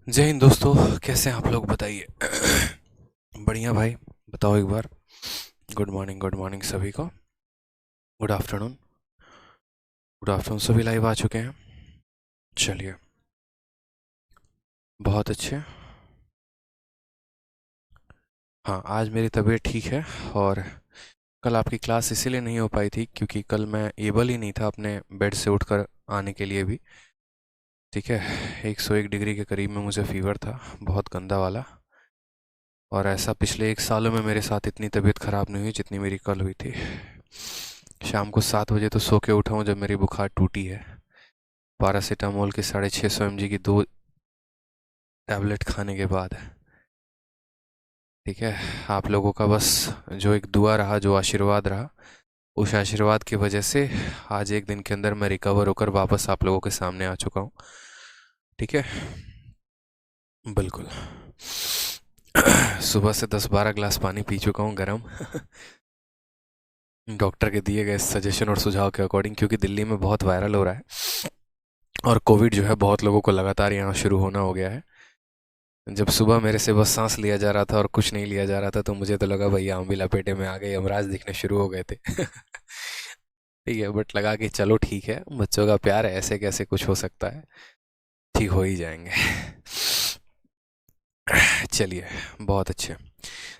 जय हिंद दोस्तों। कैसे हैं आप लोग बताइए। बढ़िया भाई। बताओ एक बार। गुड मॉर्निंग सभी को। Good afternoon. गुड आफ्टरनून सभी लाइव आ चुके हैं। चलिए, बहुत अच्छे। हाँ, आज मेरी तबीयत ठीक है। और कल आपकी क्लास इसीलिए नहीं हो पाई थी क्योंकि कल मैं एबल ही नहीं था अपने बेड से उठकर आने के लिए भी। ठीक है। 101 डिग्री के करीब में मुझे फीवर था, बहुत गंदा वाला। और ऐसा पिछले 1 सालों में मेरे साथ इतनी तबीयत ख़राब नहीं हुई जितनी मेरी कल हुई थी। शाम को 7 बजे तो सो के उठा हूँ जब मेरी बुखार टूटी है। पैरासीटामोल की 650 mg की 2 टैबलेट खाने के बाद। ठीक है। आप लोगों का बस जो एक दुआ रहा, जो आशीर्वाद रहा, उस आशीर्वाद की वजह से आज एक दिन के अंदर मैं रिकवर होकर वापस आप लोगों के सामने आ चुका हूँ। ठीक है। बिल्कुल। सुबह से 10-12 ग्लास पानी पी चुका हूँ गर्म। डॉक्टर के दिए गए सजेशन और सुझाव के अकॉर्डिंग, क्योंकि दिल्ली में बहुत वायरल हो रहा है और कोविड जो है बहुत लोगों को लगातार यहाँ शुरू होना हो गया है। जब सुबह मेरे से बस सांस लिया जा रहा था और कुछ नहीं लिया जा रहा था तो मुझे तो लगा भैया हम भी लपेटे में आ गए, यमराज दिखने शुरू हो गए थे। ठीक है, बट लगा कि चलो ठीक है, बच्चों का प्यार है, ऐसे कैसे कुछ हो सकता है, ठीक हो ही जाएंगे। चलिए, बहुत अच्छे।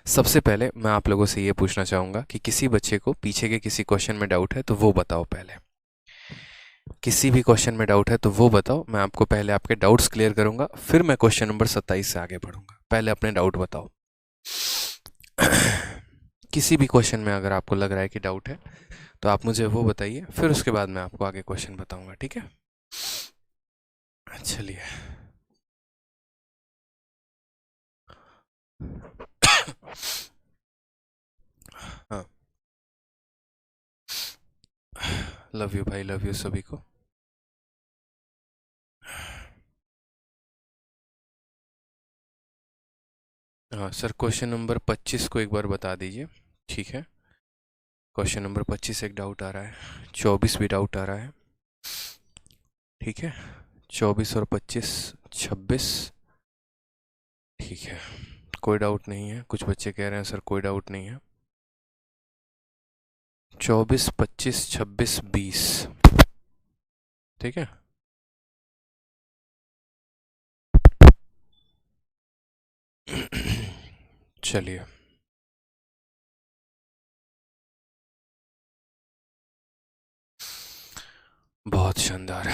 सबसे पहले मैं आप लोगों से ये पूछना चाहूँगा कि किसी बच्चे को पीछे के किसी क्वेश्चन में डाउट है तो वो बताओ पहले। किसी भी क्वेश्चन में डाउट है तो वो बताओ। मैं आपको पहले आपके डाउट्स क्लियर करूंगा, फिर मैं क्वेश्चन नंबर 27 से आगे बढ़ूंगा। पहले अपने डाउट बताओ। किसी भी क्वेश्चन में अगर आपको लग रहा है कि डाउट है तो आप मुझे वो बताइए, फिर उसके बाद मैं आपको आगे क्वेश्चन बताऊंगा। ठीक है। चलिए। हाँ, लव यू भाई, लव यू सभी को। हाँ सर, क्वेश्चन नंबर 25 को एक बार बता दीजिए। ठीक है। क्वेश्चन नंबर 25 एक डाउट आ रहा है, 24 भी डाउट आ रहा है। ठीक है। 24 और 25, 26। ठीक है, कोई डाउट नहीं है। कुछ बच्चे कह रहे हैं सर कोई डाउट नहीं है। 24, 25, 26, 20। ठीक है। चलिए, बहुत शानदार।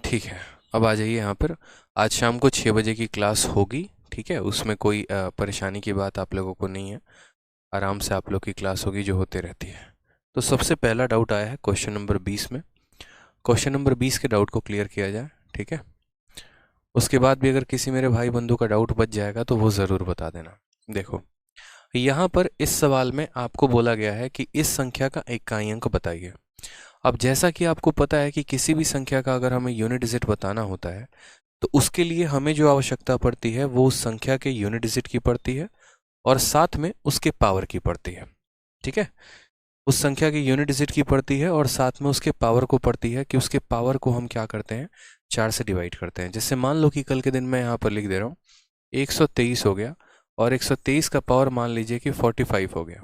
ठीक है, अब आ जाइए यहाँ पर। आज शाम को 6 बजे की क्लास होगी। ठीक है, उसमें कोई परेशानी की बात आप लोगों को नहीं है। आराम से आप लोग की क्लास होगी जो होते रहती है। तो सबसे पहला डाउट आया है क्वेश्चन नंबर 20 में। क्वेश्चन नंबर 20 के डाउट को क्लियर किया जाए। ठीक है। उसके बाद भी अगर किसी मेरे भाई बंधु का डाउट बच जाएगा तो वो ज़रूर बता देना। देखो, यहाँ पर इस सवाल में आपको बोला गया है कि इस संख्या का इकाई अंक बताइए। अब जैसा कि आपको पता है कि किसी भी संख्या का अगर हमें यूनिट डिजिट बताना होता है तो उसके लिए हमें जो आवश्यकता पड़ती है वो उस संख्या के यूनिट डिजिट की पड़ती है और साथ में उसके पावर की पड़ती है। ठीक है। उस संख्या की यूनिट डिजिट की पड़ती है और साथ में उसके पावर को पड़ती है कि उसके पावर को हम क्या करते हैं, 4 से डिवाइड करते हैं। जैसे मान लो कि कल के दिन मैं यहाँ पर लिख दे रहा हूँ 123 हो गया और 123 का पावर मान लीजिए कि 45 हो गया।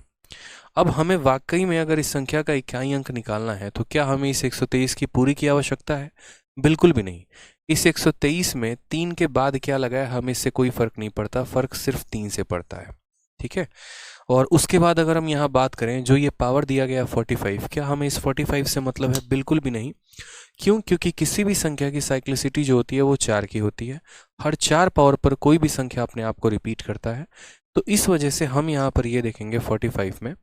अब हमें वाकई में अगर इस संख्या का इकाई अंक निकालना है तो क्या हमें इस 123 की पूरी की आवश्यकता है? बिल्कुल भी नहीं। इस 123 में 3 के बाद क्या लगा है हमें इससे कोई फर्क नहीं पड़ता, फर्क सिर्फ 3 से पड़ता है। ठीक है। और उसके बाद अगर हम यहाँ बात करें जो ये पावर दिया गया 45, क्या हमें इस 45 से मतलब है? बिल्कुल भी नहीं। क्यों? क्योंकि किसी भी संख्या की साइक्लिसिटी जो होती है वो 4 की होती है। हर 4 पावर पर कोई भी संख्या अपने आप को रिपीट करता है। तो इस वजह से हम यहाँ पर ये देखेंगे 45 में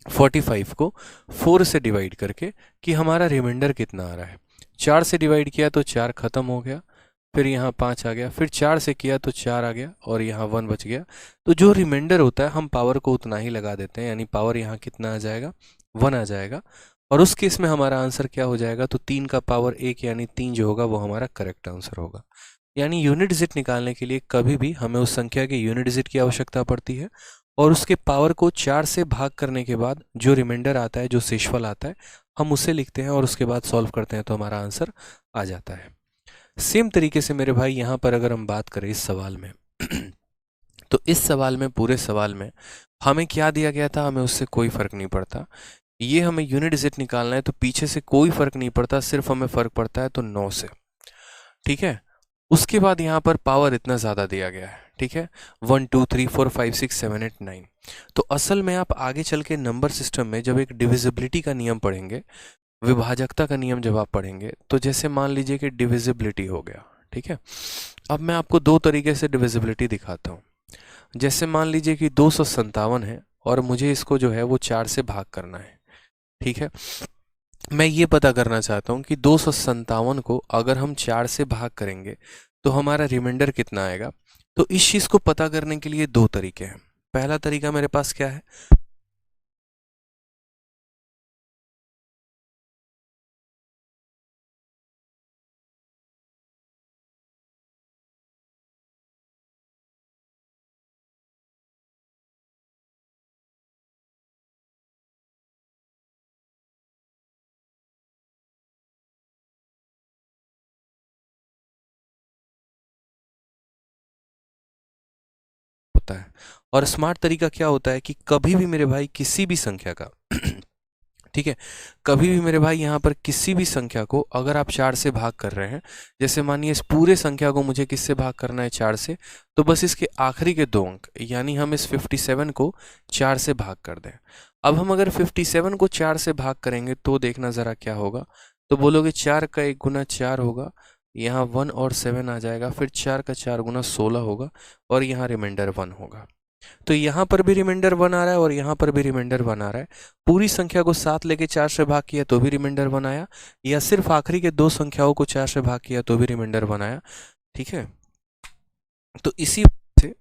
45 को 4 से डिवाइड करके कि हमारा रिमाइंडर कितना आ रहा है। 4 से डिवाइड किया तो 4 खत्म हो गया, फिर यहाँ 5 आ गया, फिर 4 से किया तो 4 आ गया और यहाँ 1 बच गया। तो जो रिमाइंडर होता है हम पावर को उतना ही लगा देते हैं, यानी पावर यहाँ कितना आ जाएगा, 1 आ जाएगा। और उस केस में हमारा आंसर क्या हो जाएगा, तो 3 का पावर 1 यानी 3 जो होगा वो हमारा करेक्ट आंसर होगा। यानी यूनिट डिजिट निकालने के लिए कभी भी हमें उस संख्या के यूनिट डिजिट की आवश्यकता पड़ती है और उसके पावर को 4 से भाग करने के बाद जो रिमाइंडर आता है, जो शेषफल आता है, हम उसे लिखते हैं और उसके बाद सॉल्व करते हैं तो हमारा आंसर आ जाता है। सेम तरीके से मेरे भाई यहाँ पर अगर हम बात करें इस सवाल में तो इस सवाल में, पूरे सवाल में हमें क्या दिया गया था, हमें उससे कोई फ़र्क नहीं पड़ता। ये हमें यूनिट डिजिट निकालना है तो पीछे से कोई फ़र्क नहीं पड़ता, सिर्फ हमें फ़र्क पड़ता है तो 9 से। ठीक है, उसके बाद यहाँ पर पावर इतना ज़्यादा दिया गया है। ठीक है, 1 2 3 4 5 6 7 8 9। तो असल में आप आगे चल के नंबर सिस्टम में जब एक डिविजिबिलिटी का नियम पढ़ेंगे, विभाजकता का नियम जब आप पढ़ेंगे, तो जैसे मान लीजिए कि डिविजिबिलिटी हो गया। ठीक है, अब मैं आपको दो तरीके से डिविजिबिलिटी दिखाता हूँ। जैसे मान लीजिए कि 257 है और मुझे इसको जो है वो 4 से भाग करना है। ठीक है, मैं ये पता करना चाहता हूँ कि 257 को अगर हम 4 से भाग करेंगे तो हमारा रिमाइंडर कितना आएगा। तो इस चीज़ को पता करने के लिए दो तरीके हैं। पहला तरीका मेरे पास क्या है, होता है। और स्मार्ट तरीका क्या होता है कि कभी भी मेरे भाई किसी भी संख्या का ठीक है, कभी भी मेरे भाई यहाँ पर किसी भी संख्या को अगर आप 4 से भाग कर रहे हैं, जैसे मानिए इस पूरे संख्या को मुझे किससे भाग करना है, 4 से, तो बस इसके आखिरी के दो अंक यानी हम इस 57 को 4 से भाग कर दें। अब हम अगर 57 को 4 से भाग करेंगे तो देखना ज़रा क्या होगा। तो बोलोगे 4 का 1 गुना 4 होगा, यहाँ 1 और 7 आ जाएगा, फिर 4 का 4 गुना 16 होगा और यहाँ रिमाइंडर 1 होगा। तो यहाँ पर भी रिमाइंडर 1 आ रहा है और यहाँ पर भी रिमाइंडर 1 आ रहा है। पूरी संख्या को 7 लेके 4 से भाग किया तो भी रिमाइंडर 1 आया, या सिर्फ आखिरी के दो संख्याओं को 4 से भाग किया तो भी रिमाइंडर 1 आया। ठीक है, तो इसी से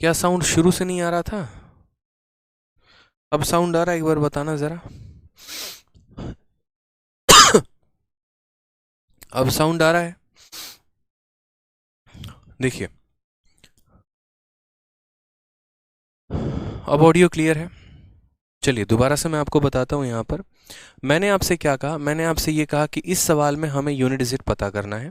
क्या साउंड शुरू से नहीं आ रहा था? अब साउंड आ रहा है? एक बार बताना जरा। अब साउंड आ रहा है? देखिए, अब ऑडियो क्लियर है। चलिए दोबारा से मैं आपको बताता हूँ। यहाँ पर मैंने आपसे क्या कहा, मैंने आपसे ये कहा कि इस सवाल में हमें यूनिट डिजिट पता करना है।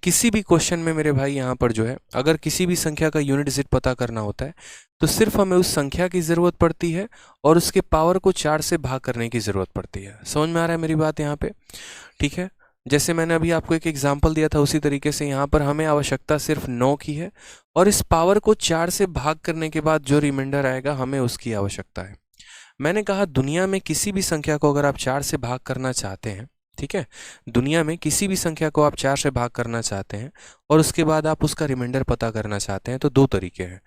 किसी भी क्वेश्चन में मेरे भाई यहाँ पर जो है, अगर किसी भी संख्या का यूनिट डिजिट पता करना होता है तो सिर्फ हमें उस संख्या की ज़रूरत पड़ती है और उसके पावर को 4 से भाग करने की ज़रूरत पड़ती है। समझ में आ रहा है मेरी बात यहाँ पे? ठीक है, जैसे मैंने अभी आपको एक एग्जाम्पल दिया था उसी तरीके से यहाँ पर हमें आवश्यकता सिर्फ 9 की है और इस पावर को 4 से भाग करने के बाद जो रिमाइंडर आएगा हमें उसकी आवश्यकता है। मैंने कहा दुनिया में किसी भी संख्या को अगर आप 4 से भाग करना चाहते हैं, ठीक है, दुनिया में किसी भी संख्या को आप 4 से भाग करना चाहते हैं और उसके बाद आप उसका रिमाइंडर पता करना चाहते हैं, तो दो तरीके हैं।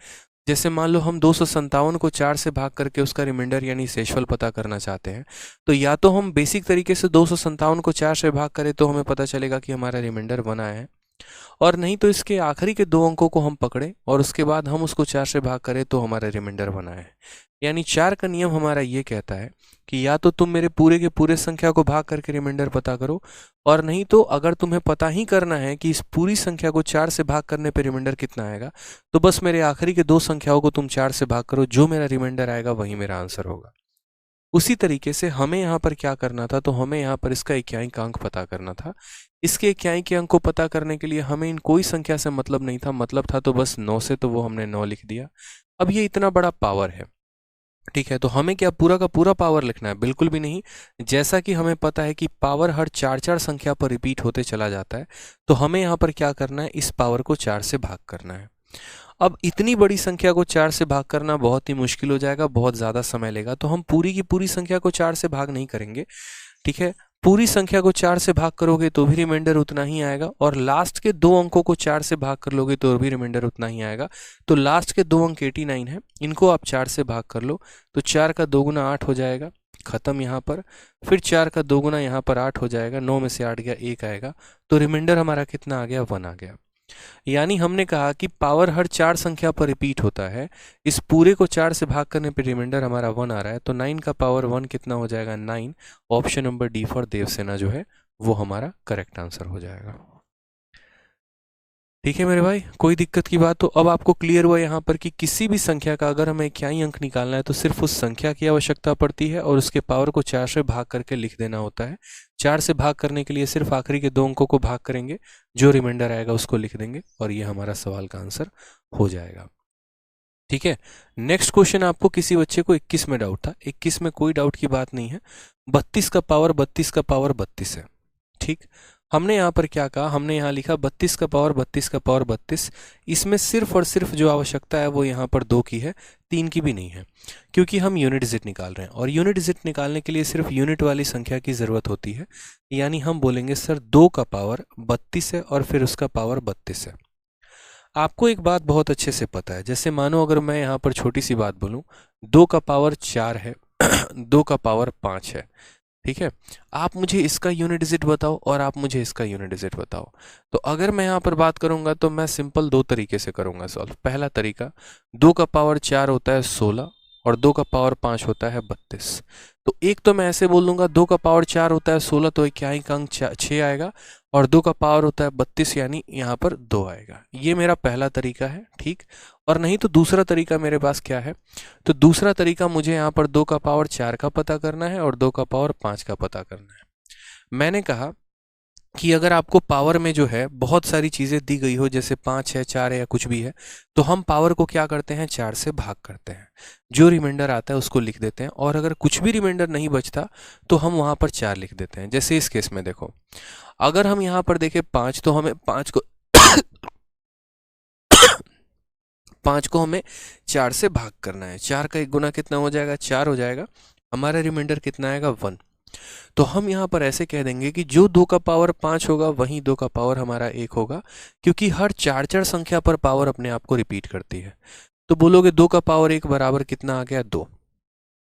जैसे मान लो हम 257 को 4 से भाग करके उसका रिमाइंडर यानी शेषफल पता करना चाहते हैं, तो या तो हम बेसिक तरीके से 257 को 4 से भाग करें तो हमें पता चलेगा कि हमारा रिमाइंडर 1 आया है, और नहीं तो इसके आखिरी के दो अंकों को हम पकड़ें और उसके बाद हम उसको 4 से भाग करें तो हमारा रिमाइंडर 1 आया है। यानी 4 का नियम हमारा ये कहता है कि या तो तुम मेरे पूरे के पूरे संख्या को भाग करके रिमाइंडर पता करो, और नहीं तो अगर तुम्हें पता ही करना है कि इस पूरी संख्या को 4 से भाग करने पे रिमाइंडर कितना आएगा, तो बस मेरे आखिरी के दो संख्याओं को तुम 4 से भाग करो, जो मेरा रिमाइंडर आएगा वही मेरा आंसर होगा। उसी तरीके से हमें यहाँ पर क्या करना था, तो हमें यहाँ पर इसका इक्याई का अंक पता करना था। इसके इक्याई के अंक को पता करने के लिए हमें इन कोई संख्या से मतलब नहीं था, मतलब था तो बस 9 से, तो वो हमने 9 लिख दिया। अब ये इतना बड़ा पावर है, ठीक है, तो हमें क्या पूरा का पूरा पावर लिखना है? बिल्कुल भी नहीं। जैसा कि हमें पता है कि पावर हर 4 संख्या पर रिपीट होते चला जाता है, तो हमें यहाँ पर क्या करना है, इस पावर को 4 से भाग करना है। अब इतनी बड़ी संख्या को 4 से भाग करना बहुत ही मुश्किल हो जाएगा, बहुत ज़्यादा समय लेगा, तो हम पूरी की पूरी संख्या को 4 से भाग नहीं करेंगे। ठीक है, पूरी संख्या को 4 से भाग करोगे तो भी रिमाइंडर उतना ही आएगा, और लास्ट के दो अंकों को 4 से भाग कर लोगे तो भी रिमाइंडर उतना ही आएगा। तो लास्ट के दो अंक 89 है, इनको आप 4 से भाग कर लो, तो 4 का 2 गुना 8 हो जाएगा, खत्म यहाँ पर। फिर 4 का 2 गुना यहाँ पर 8 हो जाएगा, 9 में से 8 गया, 1 आएगा, तो रिमाइंडर हमारा कितना आ गया, 1 आ गया। यानी हमने कहा कि पावर हर 4 संख्या पर रिपीट होता है, इस पूरे को 4 से भाग करने पर रिमाइंडर हमारा 1 आ रहा है, तो 9 का पावर 1 कितना हो जाएगा, 9। Option number D for Devsena जो है वो हमारा करेक्ट आंसर हो जाएगा। ठीक है मेरे भाई, कोई दिक्कत की बात? तो अब आपको क्लियर हुआ यहाँ पर कि किसी भी संख्या का अगर हमें इक्याई अंक निकालना है तो सिर्फ उस संख्या की आवश्यकता पड़ती है और उसके पावर को 4 से भाग करके लिख देना होता है। 4 से भाग करने के लिए सिर्फ आखिरी के 2 अंकों को भाग करेंगे, जो रिमाइंडर आएगा उसको लिख देंगे और ये हमारा सवाल का आंसर हो जाएगा। ठीक है, नेक्स्ट क्वेश्चन आपको किसी बच्चे को 21 में डाउट था। 21 में कोई डाउट की बात नहीं है। 32 का पावर 32 का पावर 32 है। ठीक, हमने यहाँ पर क्या कहा, हमने यहाँ लिखा 32 का पावर 32 का पावर 32। इसमें सिर्फ और सिर्फ जो आवश्यकता है वो यहाँ पर 2 की है, 3 की भी नहीं है, क्योंकि हम यूनिट डिजिट निकाल रहे हैं और यूनिट डिजिट निकालने के लिए सिर्फ यूनिट वाली संख्या की ज़रूरत होती है। यानी हम बोलेंगे सर 2 का पावर 32 है और फिर उसका पावर 32 है। आपको एक बात बहुत अच्छे से पता है, जैसे मानो अगर मैं यहाँ पर छोटी सी बात बोलूँ, 2 का पावर 4 है 2 का पावर 5 है। ठीक है, आप मुझे इसका यूनिट डिजिट बताओ और आप मुझे इसका यूनिट डिजिट बताओ। तो अगर मैं यहाँ पर बात करूँगा तो मैं सिंपल 2 तरीके से करूँगा सॉल्व। पहला तरीका, 2 का पावर 4 होता है 16 और 2 का पावर 5 होता है 32। तो एक तो मैं ऐसे बोल दूंगा 2 का पावर 4 होता है 16 तो इक्याई का अंक 6 आएगा और 2 का पावर होता है 32 यानी यहाँ पर 2 आएगा। ये मेरा पहला तरीका है। ठीक, और नहीं तो दूसरा तरीका मेरे पास क्या है, तो दूसरा तरीका मुझे यहाँ पर 2 का पावर 4 का पता करना है और 2 का पावर 5 का पता करना है। मैंने कहा कि अगर आपको पावर में जो है बहुत सारी चीज़ें दी गई हो, जैसे 5 है 4 है या कुछ भी है, तो हम पावर को क्या करते हैं, 4 से भाग करते हैं, जो रिमाइंडर आता है उसको लिख देते हैं और अगर कुछ भी रिमाइंडर नहीं बचता तो हम वहाँ पर 4 लिख देते हैं। जैसे इस केस में देखो, अगर हम यहाँ पर देखें 5 तो हमें 5 को 5 को हमें 4 से भाग करना है। 4 का 1 गुना कितना हो जाएगा, 4 हो जाएगा। हमारा रिमाइंडर कितना आएगा, 1। तो हम यहाँ पर ऐसे कह देंगे कि जो 2 का पावर 5 होगा वहीं 2 का पावर हमारा 1 होगा, क्योंकि हर 4 संख्या पर पावर अपने आप को रिपीट करती है। तो बोलोगे 2 का पावर 1 बराबर कितना आ गया, 2।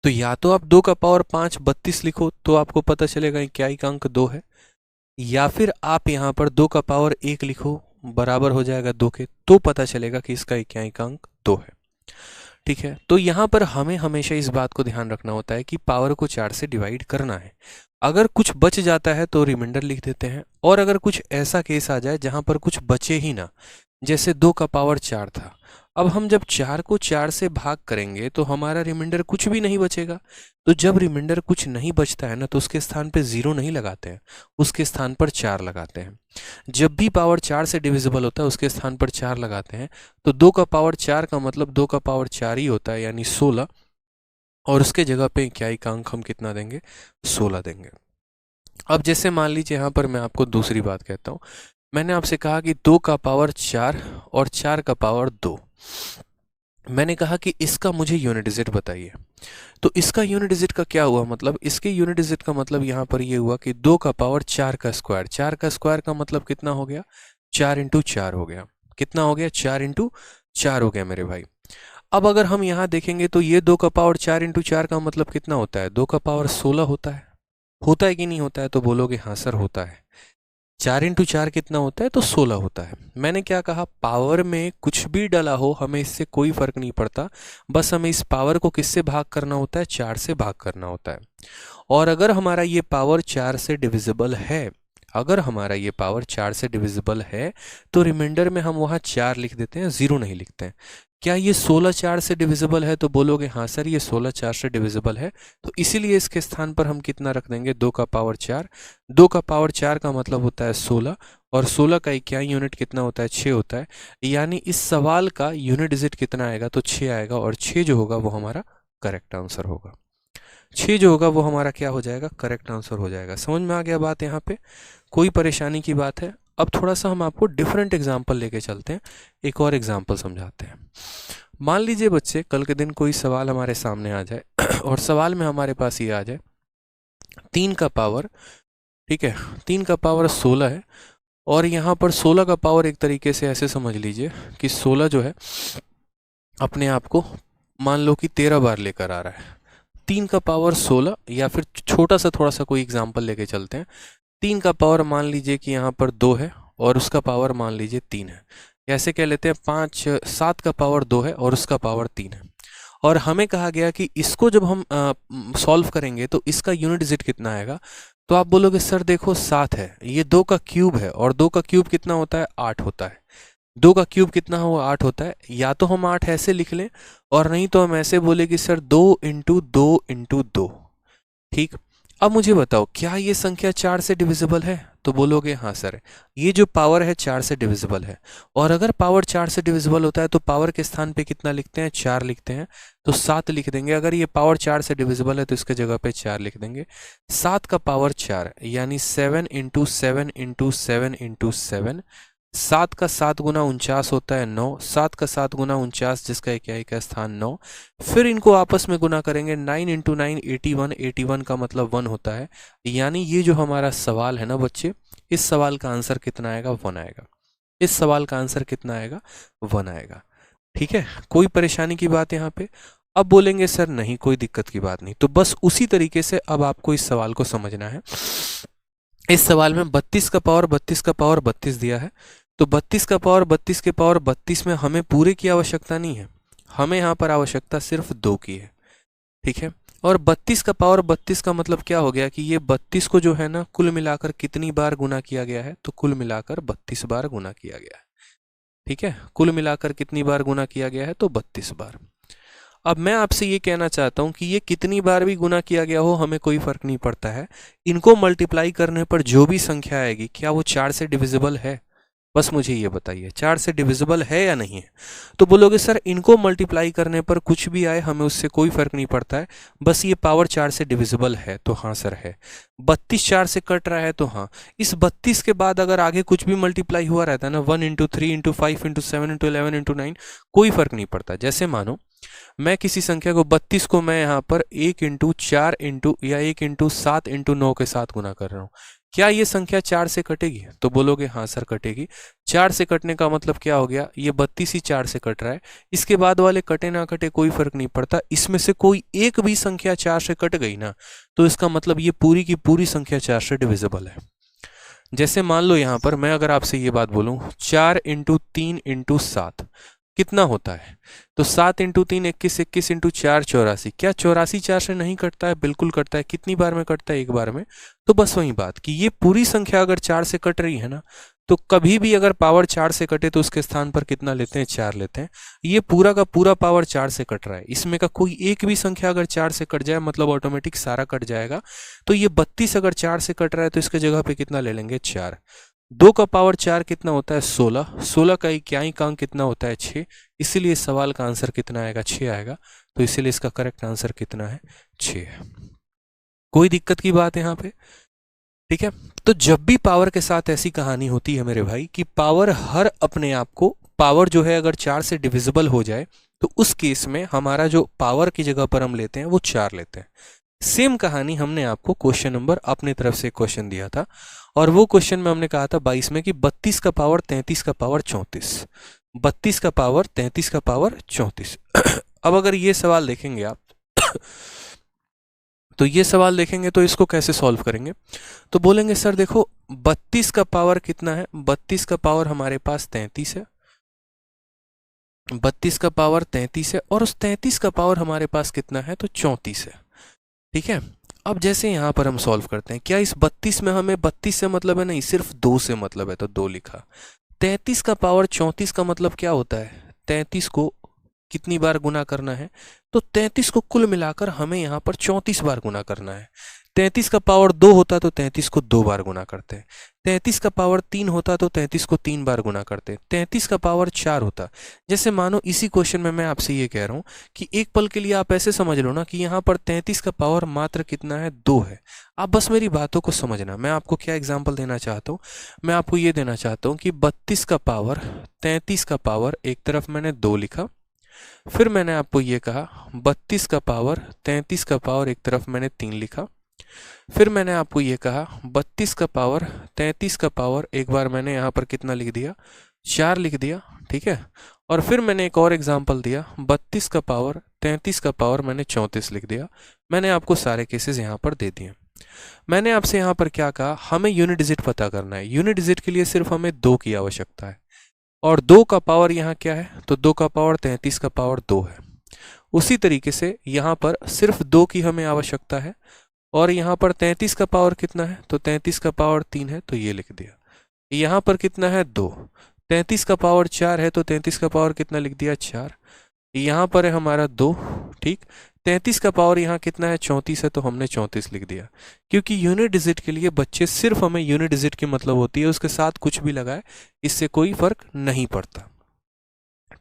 तो या तो आप 2 का पावर 5 32 लिखो तो आपको पता चलेगा इक्याई का अंक 2 है, या फिर आप यहाँ पर 2 का पावर 1 लिखो बराबर हो जाएगा 2 के, तो पता चलेगा कि इसका इक्याई का अंक 2 है। ठीक है, तो यहाँ पर हमें हमेशा इस बात को ध्यान रखना होता है कि पावर को 4 से डिवाइड करना है। अगर कुछ बच जाता है तो रिमाइंडर लिख देते हैं, और अगर कुछ ऐसा केस आ जाए जहाँ पर कुछ बचे ही ना, जैसे 2 का पावर 4 था, अब हम जब 4 को 4 से भाग करेंगे तो हमारा रिमाइंडर कुछ भी नहीं बचेगा। तो जब रिमाइंडर कुछ नहीं बचता है ना, तो उसके स्थान पे 0 नहीं लगाते हैं, उसके स्थान पर 4 लगाते हैं। जब भी पावर 4 से डिविजिबल होता है उसके स्थान पर 4 लगाते हैं। तो 2 का पावर 4 का मतलब 2 का पावर 4 ही होता है, यानी 16, और उसके जगह पे इक्याई का अंक हम कितना देंगे, 16 देंगे। अब जैसे मान लीजिए यहाँ पर मैं आपको दूसरी बात कहता हूँ, मैंने आपसे कहा कि 2 का पावर 4 और 4 का पावर 2। मैंने कहा कि इसका मुझे यूनिट डिजिट बताइए। तो इसका यूनिट डिजिट का क्या हुआ, मतलब इसके यूनिट डिजिट का मतलब यहाँ पर ये हुआ कि 2 का पावर 4 का स्क्वायर। 4 का स्क्वायर का मतलब कितना हो गया, 4 इंटू 4 हो गया। कितना हो गया, 4 इंटू 4 हो गया मेरे भाई। अब अगर हम यहाँ देखेंगे तो ये 2 का पावर 4 इंटू 4 का मतलब कितना होता है, 2 का पावर 16 होता है कि नहीं होता है? तो बोलोगे हाँ सर होता है। 4 इंटू 4 कितना होता है, तो 16 होता है। मैंने क्या कहा, पावर में कुछ भी डला हो हमें इससे कोई फर्क नहीं पड़ता, बस हमें इस पावर को किससे भाग करना होता है, 4 से भाग करना होता है। और अगर हमारा ये पावर 4 से डिविजिबल है, अगर हमारा ये पावर 4 से डिविजिबल है तो रिमाइंडर में हम वहाँ 4 लिख देते हैं, 0 नहीं लिखते हैं। क्या ये 16 4 से डिविजिबल है, तो बोलोगे हाँ सर ये 16 4 से डिविजिबल है। तो इसीलिए इसके स्थान पर हम कितना रख देंगे, 2 का पावर 4। 2 का पावर 4 का मतलब होता है 16, और 16 का इक्याई यूनिट कितना होता है, 6 होता है। यानी इस सवाल का यूनिट डिजिट कितना आएगा, तो 6 आएगा, और 6 जो होगा वो हमारा करेक्ट आंसर होगा। 6 जो होगा वो हमारा क्या हो जाएगा, करेक्ट आंसर हो जाएगा। समझ में आ गया बात यहाँ पे, कोई परेशानी की बात है? अब थोड़ा सा हम आपको डिफरेंट एग्जाम्पल लेके चलते हैं, एक और एग्जाम्पल समझाते हैं। मान लीजिए बच्चे कल के दिन कोई सवाल हमारे सामने आ जाए और सवाल में हमारे पास ये आ जाए 3 का पावर, ठीक है, 3 का पावर 16 है, और यहाँ पर 16 का पावर एक तरीके से ऐसे समझ लीजिए कि 16 जो है अपने आप को मान लो कि 13 बार लेकर आ रहा है। 3 का पावर 16, या फिर छोटा सा थोड़ा सा कोई एग्जाम्पल लेके चलते हैं। 3 का पावर मान लीजिए कि यहाँ पर 2 है और उसका पावर मान लीजिए 3 है। ऐसे कह लेते हैं 7 का पावर 2 है और उसका पावर 3 है। और हमें कहा गया कि इसको जब हम सॉल्व करेंगे तो इसका यूनिट डिजिट कितना आएगा। तो आप बोलोगे सर देखो 7 है, ये 2 का क्यूब है, और 2 का क्यूब कितना होता है, 8 होता है। 2 का क्यूब कितना हुआ 8 होता है। या तो हम 8 ऐसे लिख लें और नहीं तो हम ऐसे बोले कि सर 2 इंटू 2 इंटू 2। ठीक, अब मुझे बताओ क्या ये संख्या 4 से डिविजिबल है? तो बोलोगे हाँ सर, ये जो पावर है 4 से डिविजिबल है। और अगर पावर 4 से डिविजिबल होता है तो पावर के स्थान पे कितना लिखते हैं? 4 लिखते हैं, तो 7 लिख देंगे। अगर ये पावर 4 से डिविजिबल है तो इसके जगह पे 4 लिख देंगे। 7 का पावर 4 यानी 7 इंटू 7 इंटू 7 इंटू 7। 7 का 7 गुना 49 होता है 9। 7 का 7 गुना 49 जिसका इकाई का स्थान 9। फिर इनको आपस में गुना करेंगे। 9 इंटू 9 81। 81 का मतलब 1 होता है। यानी ये जो हमारा सवाल है ना बच्चे, इस सवाल का आंसर कितना आएगा? 1 आएगा। इस सवाल का आंसर कितना आएगा? 1 आएगा। ठीक है, कोई परेशानी की बात यहाँ पे? अब बोलेंगे सर नहीं कोई दिक्कत की बात नहीं, तो बस उसी तरीके से अब आपको इस सवाल को समझना है। इस सवाल में 32 का पावर 32 का पावर 32 दिया है, तो 32 का पावर 32 के पावर 32 में हमें पूरे की आवश्यकता नहीं है, हमें यहाँ पर आवश्यकता सिर्फ 2 की है। ठीक है, और 32 का पावर 32 का मतलब क्या हो गया कि ये 32 को जो है ना कुल मिलाकर कितनी बार गुना किया गया है? तो कुल मिलाकर 32 बार गुना किया गया है। ठीक है, कुल मिलाकर कितनी बार गुना किया गया है? तो 32 बार। अब मैं आपसे ये कहना चाहता हूं कि ये कितनी बार भी गुना किया गया हो हमें कोई फर्क नहीं पड़ता है। इनको मल्टीप्लाई करने पर जो भी संख्या आएगी क्या वो 4 से डिविजिबल है? बस मुझे ये बताइए 4 से डिविजिबल है या नहीं है? तो बोलोगे सर इनको मल्टीप्लाई करने पर कुछ भी आए हमें उससे कोई फर्क नहीं पड़ता है, बस ये पावर 4 से डिविजिबल है। तो हाँ सर है। 32 4 से कट रहा है तो हाँ। इस 32 के बाद अगर आगे कुछ भी मल्टीप्लाई हुआ रहता है ना, 1 into 3 into 5 into 7 into 11 into 9, कोई फर्क नहीं पड़ता। जैसे मानो मैं किसी संख्या को 32 को मैं यहाँ पर 1 इंटू 4 इंटू या 1 इंटू 7 इंटू 9 के साथ गुना कर रहा हूँ, क्या ये संख्या 4 से कटेगी? तो बोलोगे हाँ सर कटेगी। 4 से कटने का मतलब क्या हो गया? ये 32 ही 4 से कट रहा है, इसके बाद वाले कटे ना कटे कोई फर्क नहीं पड़ता। इसमें से कोई एक भी संख्या 4 से कट गई ना तो इसका मतलब ये पूरी की पूरी संख्या 4 से डिविजिबल है। जैसे मान लो यहाँ पर मैं अगर आपसे ये बात बोलूँ 4 इंटू 3 इंटू 7 कितना होता है? तो 7 इंटू 3 21, 21 इंटू 4 84। क्या 84 4 से नहीं कटता है? बिल्कुल कटता है। कितनी बार में कटता है? एक बार में। तो बस वही बात कि ये पूरी संख्या अगर 4 से कट रही है ना तो कभी भी अगर पावर 4 से कटे तो उसके स्थान पर कितना लेते हैं? 4 लेते हैं। ये पूरा का पूरा पावर 4 से कट रहा है, इसमें का कोई एक भी संख्या अगर 4 से कट जाए मतलब ऑटोमेटिक सारा कट जाएगा। तो ये 32 अगर 4 से कट रहा है तो इसके जगह पे कितना ले लेंगे? 4। 2 का पावर 4 कितना होता है? 16। 16 का इकाई अंक कितना होता है? 6। इसीलिए इस सवाल का आंसर कितना आएगा? 6 आएगा। तो इसीलिए इसका करेक्ट आंसर कितना है? 6 है। कोई दिक्कत की बात है यहाँ पे? ठीक है, तो जब भी पावर के साथ ऐसी कहानी होती है मेरे भाई कि पावर हर अपने आप को, पावर जो है अगर 4 से डिविजिबल हो जाए तो उस केस में हमारा जो पावर की जगह पर हम लेते हैं वो 4 लेते हैं। सेम कहानी हमने आपको क्वेश्चन नंबर अपनी तरफ से क्वेश्चन दिया था और वो क्वेश्चन में हमने कहा था 22 में कि 32 का पावर 33 का पावर 34। 32 का पावर 33 का पावर 34। अब अगर ये सवाल देखेंगे आप तो ये सवाल देखेंगे तो इसको कैसे सॉल्व करेंगे? तो बोलेंगे सर देखो 32 का पावर कितना है? 32 का पावर हमारे पास 33 है। 32 का पावर 33 है और उस 33 का पावर हमारे पास कितना है? तो 34 है। ठीक है, अब जैसे यहाँ पर हम सॉल्व करते हैं, क्या इस 32 में हमें 32 से मतलब है? नहीं, सिर्फ 2 से मतलब है, तो 2 लिखा। 33 का पावर 34 का मतलब क्या होता है? 33 को कितनी बार गुना करना है? तो 33 को कुल मिलाकर हमें यहाँ पर 34 बार गुना करना है। 33 का पावर 2 होता तो 33 को 2 बार गुना करते हैं। 33 का पावर 3 होता तो 33 को 3 बार गुना करते हैं। 33 का पावर 4 होता। जैसे मानो इसी क्वेश्चन में मैं आपसे ये कह रहा हूँ कि एक पल के लिए आप ऐसे समझ लो ना कि यहाँ पर 33 का पावर मात्र कितना है? 2 है। आप बस मेरी बातों को समझना। मैं आपको क्या एग्जाम्पल देना चाहता हूँ? मैं आपको ये देना चाहता हूँ कि 32 का पावर 33 का पावर, एक तरफ मैंने 2 लिखा, फिर मैंने आपको ये कहा 32 का पावर 33 का पावर, एक तरफ मैंने 3 लिखा, फिर मैंने आपको ये कहा 32 का पावर 33 का पावर, एक बार मैंने यहाँ पर कितना लिख दिया? 4 लिख दिया। ठीक है, और फिर मैंने एक और एग्जांपल दिया 32 का पावर 33 का पावर, मैंने 34 लिख दिया। मैंने आपको सारे केसेस यहाँ पर दे दिए। मैंने आपसे यहाँ पर क्या कहा? हमें यूनिट डिजिट पता करना है। यूनिट डिजिट के लिए सिर्फ हमें 2 की आवश्यकता है और 2 का पावर यहाँ क्या है? तो 2 का पावर 33 का पावर 2 है। उसी तरीके से यहाँ पर सिर्फ 2 की हमें आवश्यकता है और यहाँ पर 33 का पावर कितना है? तो 33 का पावर 3 है, तो ये लिख दिया। यहाँ पर कितना है? 2। 33 का पावर 4 है तो 33 का पावर कितना लिख दिया 4। यहाँ पर है हमारा 2, ठीक। 33 का पावर यहाँ कितना है 34 है तो हमने 34 लिख दिया, क्योंकि यूनिट डिजिट के लिए बच्चे सिर्फ हमें यूनिट डिजिट की मतलब होती है, उसके साथ कुछ भी लगाए इससे कोई फर्क नहीं पड़ता,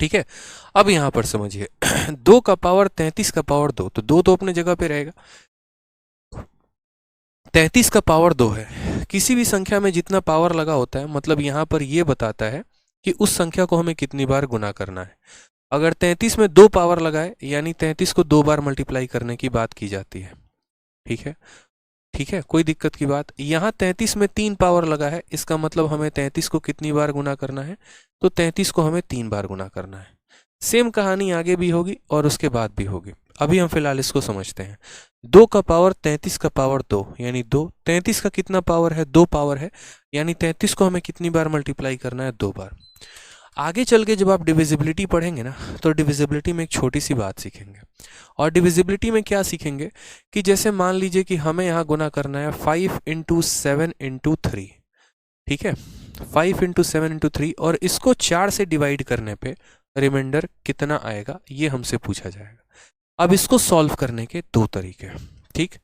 ठीक है। अब यहाँ पर समझिए 2 का पावर 33 का पावर 2, तो 2 तो अपने जगह पे रहेगा। 33 का पावर 2 है, किसी भी संख्या में जितना पावर लगा होता है मतलब यहाँ पर ये बताता है कि उस संख्या को हमें कितनी बार गुना करना है। अगर 33 में 2 पावर लगाए यानी 33 को 2 बार मल्टीप्लाई करने की बात की जाती है, ठीक है। ठीक है, कोई दिक्कत की बात। यहाँ 33 में 3 पावर लगा है, इसका मतलब हमें 33 को कितनी बार गुना करना है, तो 33 को हमें 3 बार गुना करना है। सेम कहानी आगे भी होगी और उसके बाद भी होगी, अभी हम फिलहाल इसको समझते हैं। 2 का पावर 33 का पावर 2 यानी 2, 33 का कितना पावर है 2 पावर है, यानी 33 को हमें कितनी बार मल्टीप्लाई करना है 2 बार। आगे चल के जब आप डिविजिबिलिटी पढ़ेंगे ना, तो डिविजिबिलिटी में एक छोटी सी बात सीखेंगे, और डिविजिबिलिटी में क्या सीखेंगे कि जैसे मान लीजिए कि हमें यहाँ गुना करना है 5 × 7 × 3, ठीक है, 5 × 7 × 3, और इसको 4 से डिवाइड करने पे रिमाइंडर कितना आएगा ये हमसे पूछा जाएगा। अब इसको सॉल्व करने के 2 तरीके हैं, ठीक।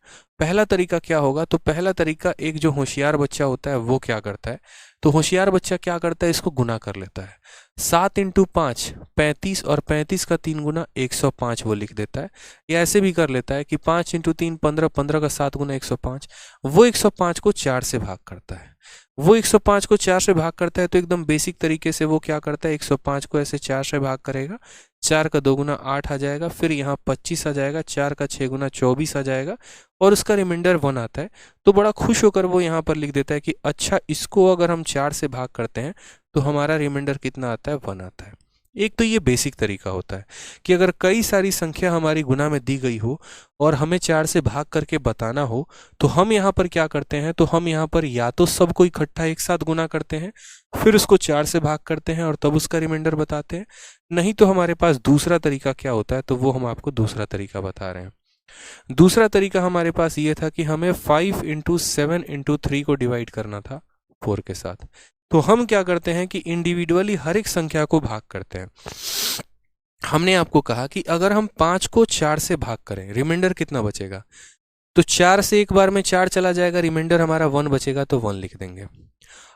पहला तरीका क्या होगा, तो पहला तरीका एक जो होशियार बच्चा होता है वो क्या करता है, तो होशियार बच्चा क्या करता है, इसको गुना कर लेता है। 7 × 5 35, और 35 का 3 गुना 105 वो लिख देता है, या ऐसे भी कर लेता है कि 5 × 3 15, 15 का 7 गुना 105। वो 105 को 4 से भाग करता है, वो 105 को 4 से भाग करता है, तो एकदम बेसिक तरीके से वो क्या करता है 105 को ऐसे 4 से भाग करेगा, 4 का 2 गुना 8 आ जाएगा, फिर यहाँ 25 आ जाएगा, 4 का 6 गुना 24 आ जाएगा, और उसका रिमाइंडर 1 आता है। तो बड़ा खुश होकर वो यहाँ पर लिख देता है कि अच्छा इसको अगर हम 4 से भाग करते हैं तो हमारा रिमाइंडर कितना आता है 1 आता है। एक तो ये बेसिक तरीका होता है कि अगर कई सारी संख्या हमारी गुना में दी गई हो और हमें 4 से भाग करके बताना हो, तो हम यहाँ पर क्या करते हैं, तो हम यहाँ पर या तो सबको इकट्ठा एक साथ गुना करते हैं, फिर उसको 4 से भाग करते हैं और तब उसका रिमाइंडर बताते हैं, नहीं तो हमारे पास दूसरा तरीका क्या होता है, तो वो हम आपको दूसरा तरीका बता रहे हैं। दूसरा तरीका हमारे पास ये था कि हमें 5 × 7 × 3 को डिवाइड करना था 4 के साथ। तो हम क्या करते हैं कि इंडिविजुअली हर एक संख्या को भाग करते हैं। हमने आपको कहा कि अगर हम 5 को 4 से भाग करें, रिमाइंडर कितना बचेगा, तो 4 से एक बार में 4 चला जाएगा, रिमाइंडर हमारा 1 बचेगा, तो 1 लिख देंगे।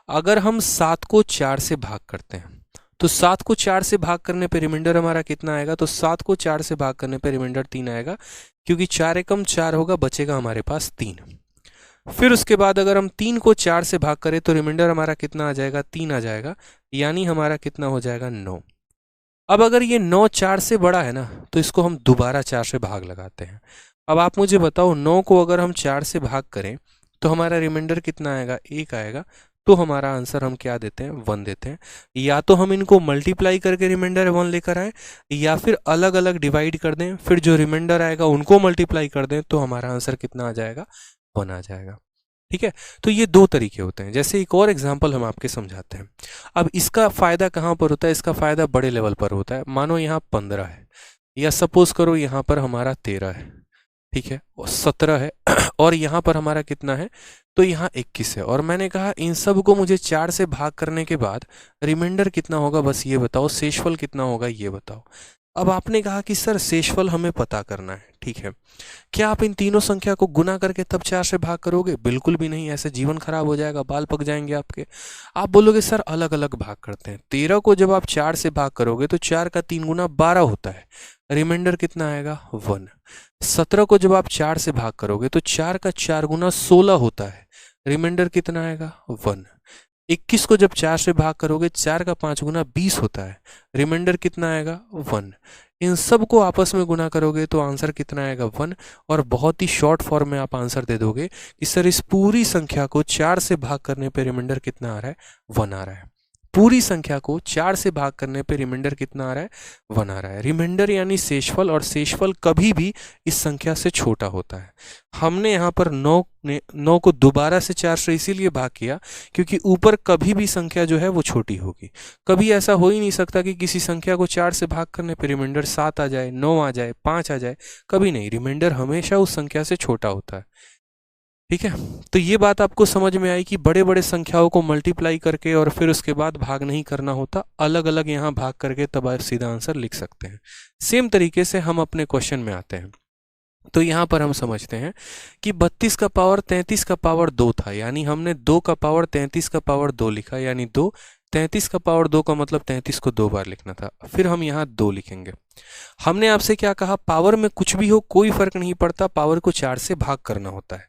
अगर हम 7 को 4 से भाग करते हैं, तो 7 को 4 से भाग करने पे रिमाइंडर हमारा कितना आएगा, तो 7 को 4 से भाग करने पे रिमाइंडर 3 आएगा, क्योंकि 4 एकम 4 होगा, बचेगा हमारे पास 3। फिर उसके बाद अगर हम 3 को 4 से भाग करें तो रिमाइंडर हमारा कितना आ जाएगा, 3 आ जाएगा, यानी हमारा कितना हो जाएगा 9। अब अगर ये 9 4 से बड़ा है ना, तो इसको हम दोबारा 4 से भाग लगाते हैं। अब आप मुझे बताओ 9 को अगर हम 4 से भाग करें तो हमारा रिमाइंडर कितना आएगा, 1 आएगा, तो हमारा आंसर हम क्या देते हैं, 1 देते हैं। या तो हम इनको मल्टीप्लाई करके रिमाइंडर 1 लेकर आए, या फिर अलग अलग डिवाइड कर दें, फिर जो रिमाइंडर आएगा उनको मल्टीप्लाई कर दें, तो हमारा आंसर कितना आ जाएगा, 1 आ जाएगा। ठीक है, तो ये 2 तरीके होते हैं। जैसे एक और एग्जांपल हम आपके समझाते हैं। अब इसका फायदा कहाँ पर होता है, इसका फायदा बड़े लेवल पर होता है। मानो यहाँ 15 है, या सपोज करो यहाँ पर हमारा 13 है, ठीक है, और 17 है, और यहाँ पर हमारा कितना है, तो यहाँ 21 है, और मैंने कहा इन सब को मुझे 4 से भाग करने के बाद रिमाइंडर कितना होगा, बस ये बताओ, शेषफल कितना होगा ये बताओ। अब आपने कहा कि सर शेषफल हमें पता करना है, ठीक है, क्या आप इन तीनों संख्या को गुना करके तब 4 से भाग करोगे? बिल्कुल भी नहीं, ऐसे जीवन खराब हो जाएगा, बाल पक जाएंगे आपके। आप बोलोगे सर अलग अलग भाग करते हैं। 13 को जब आप 4 से भाग करोगे तो 4 का 3 गुना 12 होता है, रिमाइंडर कितना आएगा, 1। 17 को जब आप 4 से भाग करोगे तो 4 का 4 गुना 16 होता है, रिमाइंडर कितना आएगा, 1। 21 को जब 4 से भाग करोगे 4 का 5 गुना 20 होता है, रिमाइंडर कितना आएगा, 1। इन सब को आपस में गुना करोगे तो आंसर कितना आएगा, 1। और बहुत ही शॉर्ट फॉर्म में आप आंसर दे दोगे कि सर इस पूरी संख्या को 4 से भाग करने पे रिमाइंडर कितना आ रहा है, 1 आ रहा है। पूरी संख्या को 4 से भाग करने पे रिमाइंडर कितना आ रहा है, 1 आ रहा है। रिमाइंडर यानी शेषफल, और शेषफल कभी भी इस संख्या से छोटा होता है। हमने यहाँ पर 9 को दोबारा से 4 से इसीलिए भाग किया क्योंकि ऊपर कभी भी संख्या जो है वो छोटी होगी। कभी ऐसा हो ही नहीं सकता कि किसी संख्या को 4 से भाग करने पे रिमाइंडर 7 आ जाए, 9 आ जाए, 5 आ जाए, कभी नहीं। रिमाइंडर हमेशा उस संख्या से छोटा होता है। ठीक है, तो ये बात आपको समझ में आई कि बड़े बड़े संख्याओं को मल्टीप्लाई करके और फिर उसके बाद भाग नहीं करना होता, अलग अलग यहाँ भाग करके तब आप सीधा आंसर लिख सकते हैं। सेम तरीके से हम अपने क्वेश्चन में आते हैं। तो यहाँ पर हम समझते हैं कि 32 का पावर 33 का पावर 2 था, यानी हमने 2 का पावर 33 का पावर 2 लिखा, यानी 2 33 का पावर 2 का मतलब 33 को 2 बार लिखना था। फिर हम यहाँ 2 लिखेंगे। हमने आपसे क्या कहा, पावर में कुछ भी हो कोई फर्क नहीं पड़ता, पावर को 4 से भाग करना होता है।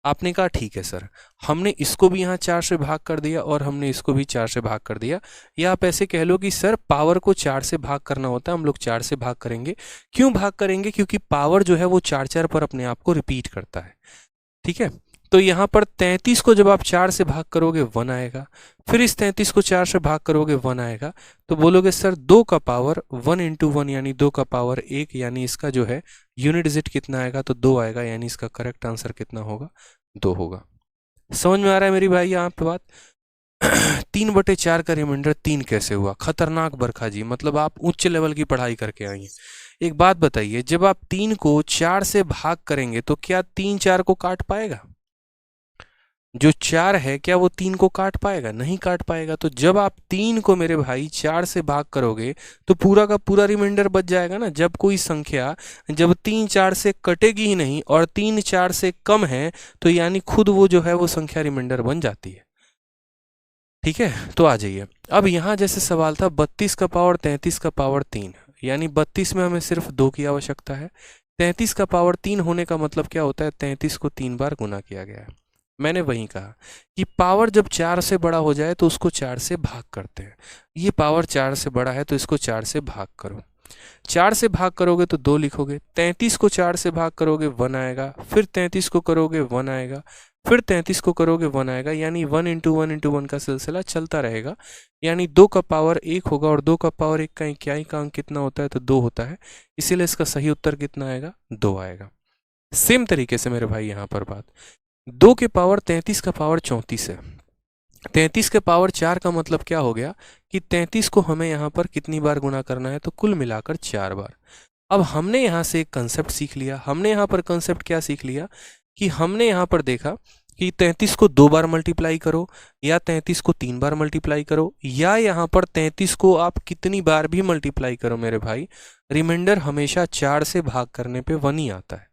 आपने कहा ठीक है सर, हमने इसको भी यहाँ 4 से भाग कर दिया और हमने इसको भी 4 से भाग कर दिया। या आप ऐसे कह लो कि सर पावर को 4 से भाग करना होता है, हम लोग 4 से भाग करेंगे। क्यों भाग करेंगे? क्योंकि पावर जो है वो 4 पर अपने आप को रिपीट करता है। ठीक है, तो यहाँ पर 33 को जब आप 4 से भाग करोगे 1 आएगा, फिर इस 33 को 4 से भाग करोगे 1 आएगा। तो बोलोगे सर 2 का पावर 1 इंटू 1 यानी 2 का पावर 1, यानी इसका जो है यूनिट डिजिट कितना आएगा, तो 2 आएगा, यानी इसका करेक्ट आंसर कितना होगा, 2 होगा। समझ में आ रहा है मेरी भाई यहाँ पे बात? 3/4 का रिमाइंडर 3 कैसे हुआ? खतरनाक बरखा जी, मतलब आप उच्च लेवल की पढ़ाई करके आई हैं। एक बात बताइए, जब आप 3 को 4 से भाग करेंगे तो क्या 3 4 को काट पाएगा? जो 4 है क्या वो 3 को काट पाएगा? नहीं काट पाएगा। तो जब आप 3 को मेरे भाई 4 से भाग करोगे तो पूरा का पूरा रिमाइंडर बच जाएगा ना। जब कोई संख्या जब 3 4 से कटेगी ही नहीं और 3 4 से कम है तो यानी खुद वो जो है वो संख्या रिमाइंडर बन जाती है। ठीक है, तो आ जाइए। अब यहाँ जैसे सवाल था 32 का पावर 33 का पावर 3, यानी 32 में हमें सिर्फ 2 की आवश्यकता है। 33 का पावर 3 होने का मतलब क्या होता है? 33 को 3 बार गुना किया गया है। मैंने वही कहा कि पावर जब 4 से बड़ा हो जाए तो उसको 4 से भाग करते हैं। ये पावर 4 से बड़ा है तो इसको 4 से भाग करो। 4 से भाग करोगे तो 2 लिखोगे, 33 को 4 से भाग करोगे 1 आएगा, फिर 33 को करोगे 1 आएगा, फिर 33 को करोगे 1 आएगा, यानी 1 इंटू 1 इंटू 1 का सिलसिला चलता रहेगा। यानी 2 का पावर 1 होगा और 2 का पावर 1 का इकाई का अंक कितना होता है? तो 2 होता है। इसीलिए इसका सही उत्तर कितना आएगा? 2 आएगा। सेम तरीके से मेरे भाई यहाँ पर बात 2 के पावर 33 का पावर 34 है। 33 के पावर 4 का मतलब क्या हो गया कि 33 को हमें यहाँ पर कितनी बार गुना करना है? तो कुल मिलाकर 4 बार। अब हमने यहाँ से एक कंसेप्ट सीख लिया। हमने यहाँ पर कंसेप्ट क्या सीख लिया कि हमने यहाँ पर देखा कि 33 को 2 बार मल्टीप्लाई करो या 33 को 3 बार मल्टीप्लाई करो, या यहाँ पर 33 को आप कितनी बार भी मल्टीप्लाई करो मेरे भाई, रिमाइंडर हमेशा 4 से भाग करने पे 1 ही आता है।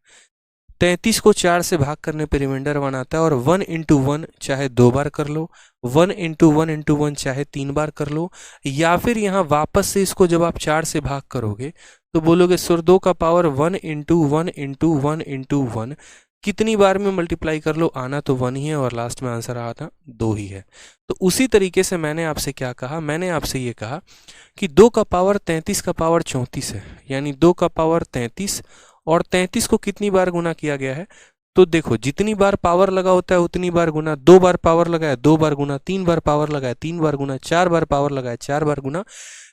33 को 4 से भाग करने पे रिमाइंडर 1 आता है और 1 इंटू 1 चाहे 2 बार कर लो, 1 इंटू 1 इंटू 1 चाहे 3 बार कर लो, या फिर यहाँ वापस से इसको जब आप 4 से भाग करोगे तो बोलोगे सर 2 का पावर 1 इंटू 1 इंटू 1 इंटू 1 कितनी बार में मल्टीप्लाई कर लो, आना तो 1 ही है और लास्ट में आंसर आना 2 ही है। तो उसी तरीके से मैंने आपसे क्या कहा? मैंने आपसे ये कहा कि 2 का पावर 33 का पावर 34 है, यानी 2 का पावर 33 और 33 को कितनी बार गुना किया गया है? तो देखो जितनी बार पावर लगा होता है उतनी बार गुना, 2 बार पावर लगाया 2 बार गुना, 3 बार पावर लगाया 3 बार गुना, 4 बार पावर लगाया 4 बार गुना,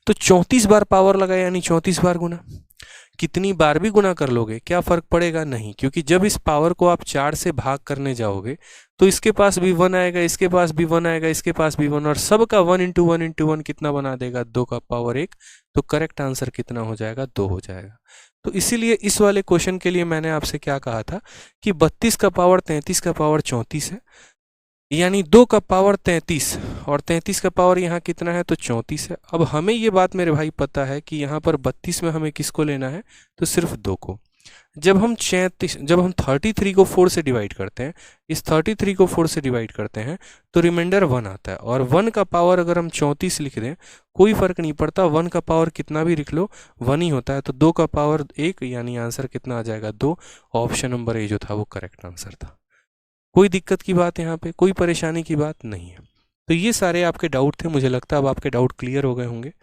तो 34 बार पावर लगाया यानी 34 बार गुना। कितनी बार भी गुना कर लोगे क्या फर्क पड़ेगा? नहीं, क्योंकि जब इस पावर को आप 4 से भाग करने जाओगे तो इसके पास भी 1 आएगा, इसके पास भी 1 आएगा, इसके पास भी 1, और सबका 1 इंटू 1 इंटू 1 कितना बना देगा? 2 का पावर 1। तो करेक्ट आंसर कितना हो जाएगा? 2 हो जाएगा। तो इसीलिए इस वाले क्वेश्चन के लिए मैंने आपसे क्या कहा था कि 32 का पावर 33 का पावर 34 है, यानी 2 का पावर 33 और 33 का पावर यहाँ कितना है? तो 34 है। अब हमें ये बात मेरे भाई पता है कि यहाँ पर 32 में हमें किसको लेना है? तो सिर्फ 2 को। जब हम 33 को 4 से डिवाइड करते हैं, इस 33 को 4 से डिवाइड करते हैं तो रिमाइंडर 1 आता है, और 1 का पावर अगर हम 34 लिख दें कोई फर्क नहीं पड़ता, 1 का पावर कितना भी लिख लो 1 ही होता है। तो 2 का पावर 1 यानी आंसर कितना आ जाएगा? 2। ऑप्शन नंबर ए जो था वो करेक्ट आंसर था। कोई दिक्कत की बात यहाँ पे, कोई परेशानी की बात नहीं है। तो ये सारे आपके डाउट थे, मुझे लगता है अब आपके डाउट क्लियर हो गए होंगे।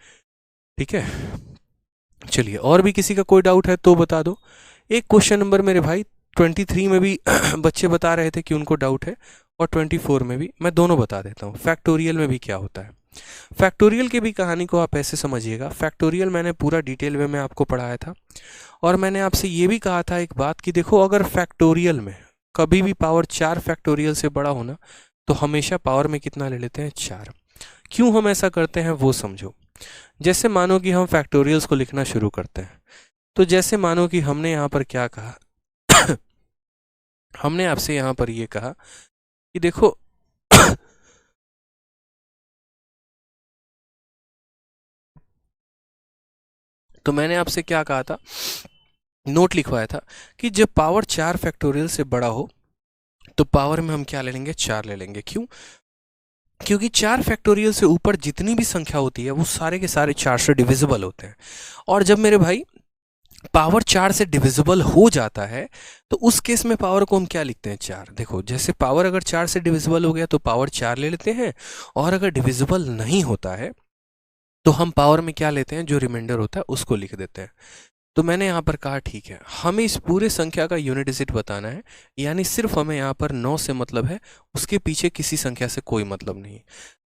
ठीक है, चलिए और भी किसी का कोई डाउट है तो बता दो। एक क्वेश्चन नंबर मेरे भाई 23 में भी बच्चे बता रहे थे कि उनको डाउट है, और 24 में भी। मैं दोनों बता देता हूँ। फैक्टोरियल में भी क्या होता है, फैक्टोरियल की भी कहानी को आप ऐसे समझिएगा। फैक्टोरियल मैंने पूरा डिटेल में आपको पढ़ाया था, और मैंने आपसे ये भी कहा था एक बात कि देखो अगर फैक्टोरियल में कभी भी पावर 4 फैक्टोरियल से बड़ा होना तो हमेशा पावर में कितना ले लेते हैं? 4। क्यों हम ऐसा करते हैं वो समझो। जैसे मानो कि हम फैक्टोरियल्स को लिखना शुरू करते हैं, तो जैसे मानो कि हमने यहाँ पर क्या कहा हमने आपसे यहाँ पर ये कहा कि देखो तो मैंने आपसे क्या कहा था, नोट लिखवाया था कि जब पावर 4 फैक्टोरियल से बड़ा हो तो पावर में हम क्या ले लेंगे, 4 ले लेंगे। क्यों? क्योंकि 4 फैक्टोरियल से ऊपर जितनी भी संख्या होती है वो सारे के सारे 4 से डिविजिबल होते हैं। और जब मेरे भाई पावर 4 से डिविजिबल हो जाता है तो उस केस में पावर को हम क्या लिखते हैं, 4। देखो जैसे पावर अगर 4 से डिविजिबल हो गया तो पावर 4 ले लेते हैं, और अगर डिविजिबल नहीं होता है तो हम पावर में क्या लेते हैं, जो रिमाइंडर होता है उसको लिख देते हैं। तो मैंने यहाँ पर कहा ठीक है, हमें इस पूरे संख्या का यूनिट डिजिट बताना है, यानी सिर्फ हमें यहाँ पर 9 से मतलब है, उसके पीछे किसी संख्या से कोई मतलब नहीं।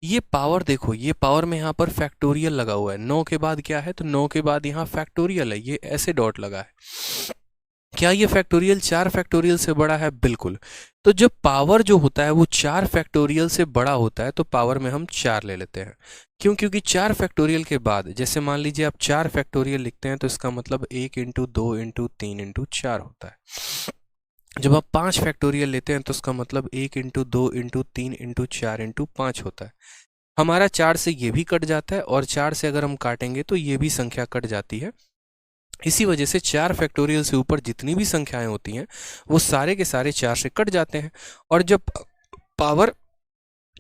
ये पावर देखो, ये पावर में यहाँ पर फैक्टोरियल लगा हुआ है, 9 के बाद क्या है, तो 9 के बाद यहाँ फैक्टोरियल है, ये ऐसे डॉट लगा है। क्या ये फैक्टोरियल 4 फैक्टोरियल से बड़ा है? बिल्कुल। तो जब पावर जो होता है वो 4 फैक्टोरियल से बड़ा होता है तो पावर में हम 4 ले लेते हैं। क्यों? क्योंकि 4 फैक्टोरियल के बाद जैसे मान लीजिए आप 4 फैक्टोरियल लिखते हैं तो इसका मतलब 1 इंटू 2 इंटू 3 इंटू 4 होता है। जब आप 5 फैक्टोरियल लेते हैं तो उसका मतलब 1 इंटू 2 इंटू 3 इंटू 4 इंटू 5 होता है। हमारा 4 से ये भी कट जाता है, और 4 से अगर हम काटेंगे तो ये भी संख्या कट जाती है। इसी वजह से 4 फैक्टोरियल से ऊपर जितनी भी संख्याएं होती हैं वो सारे के सारे 4 से कट जाते हैं। और जब पावर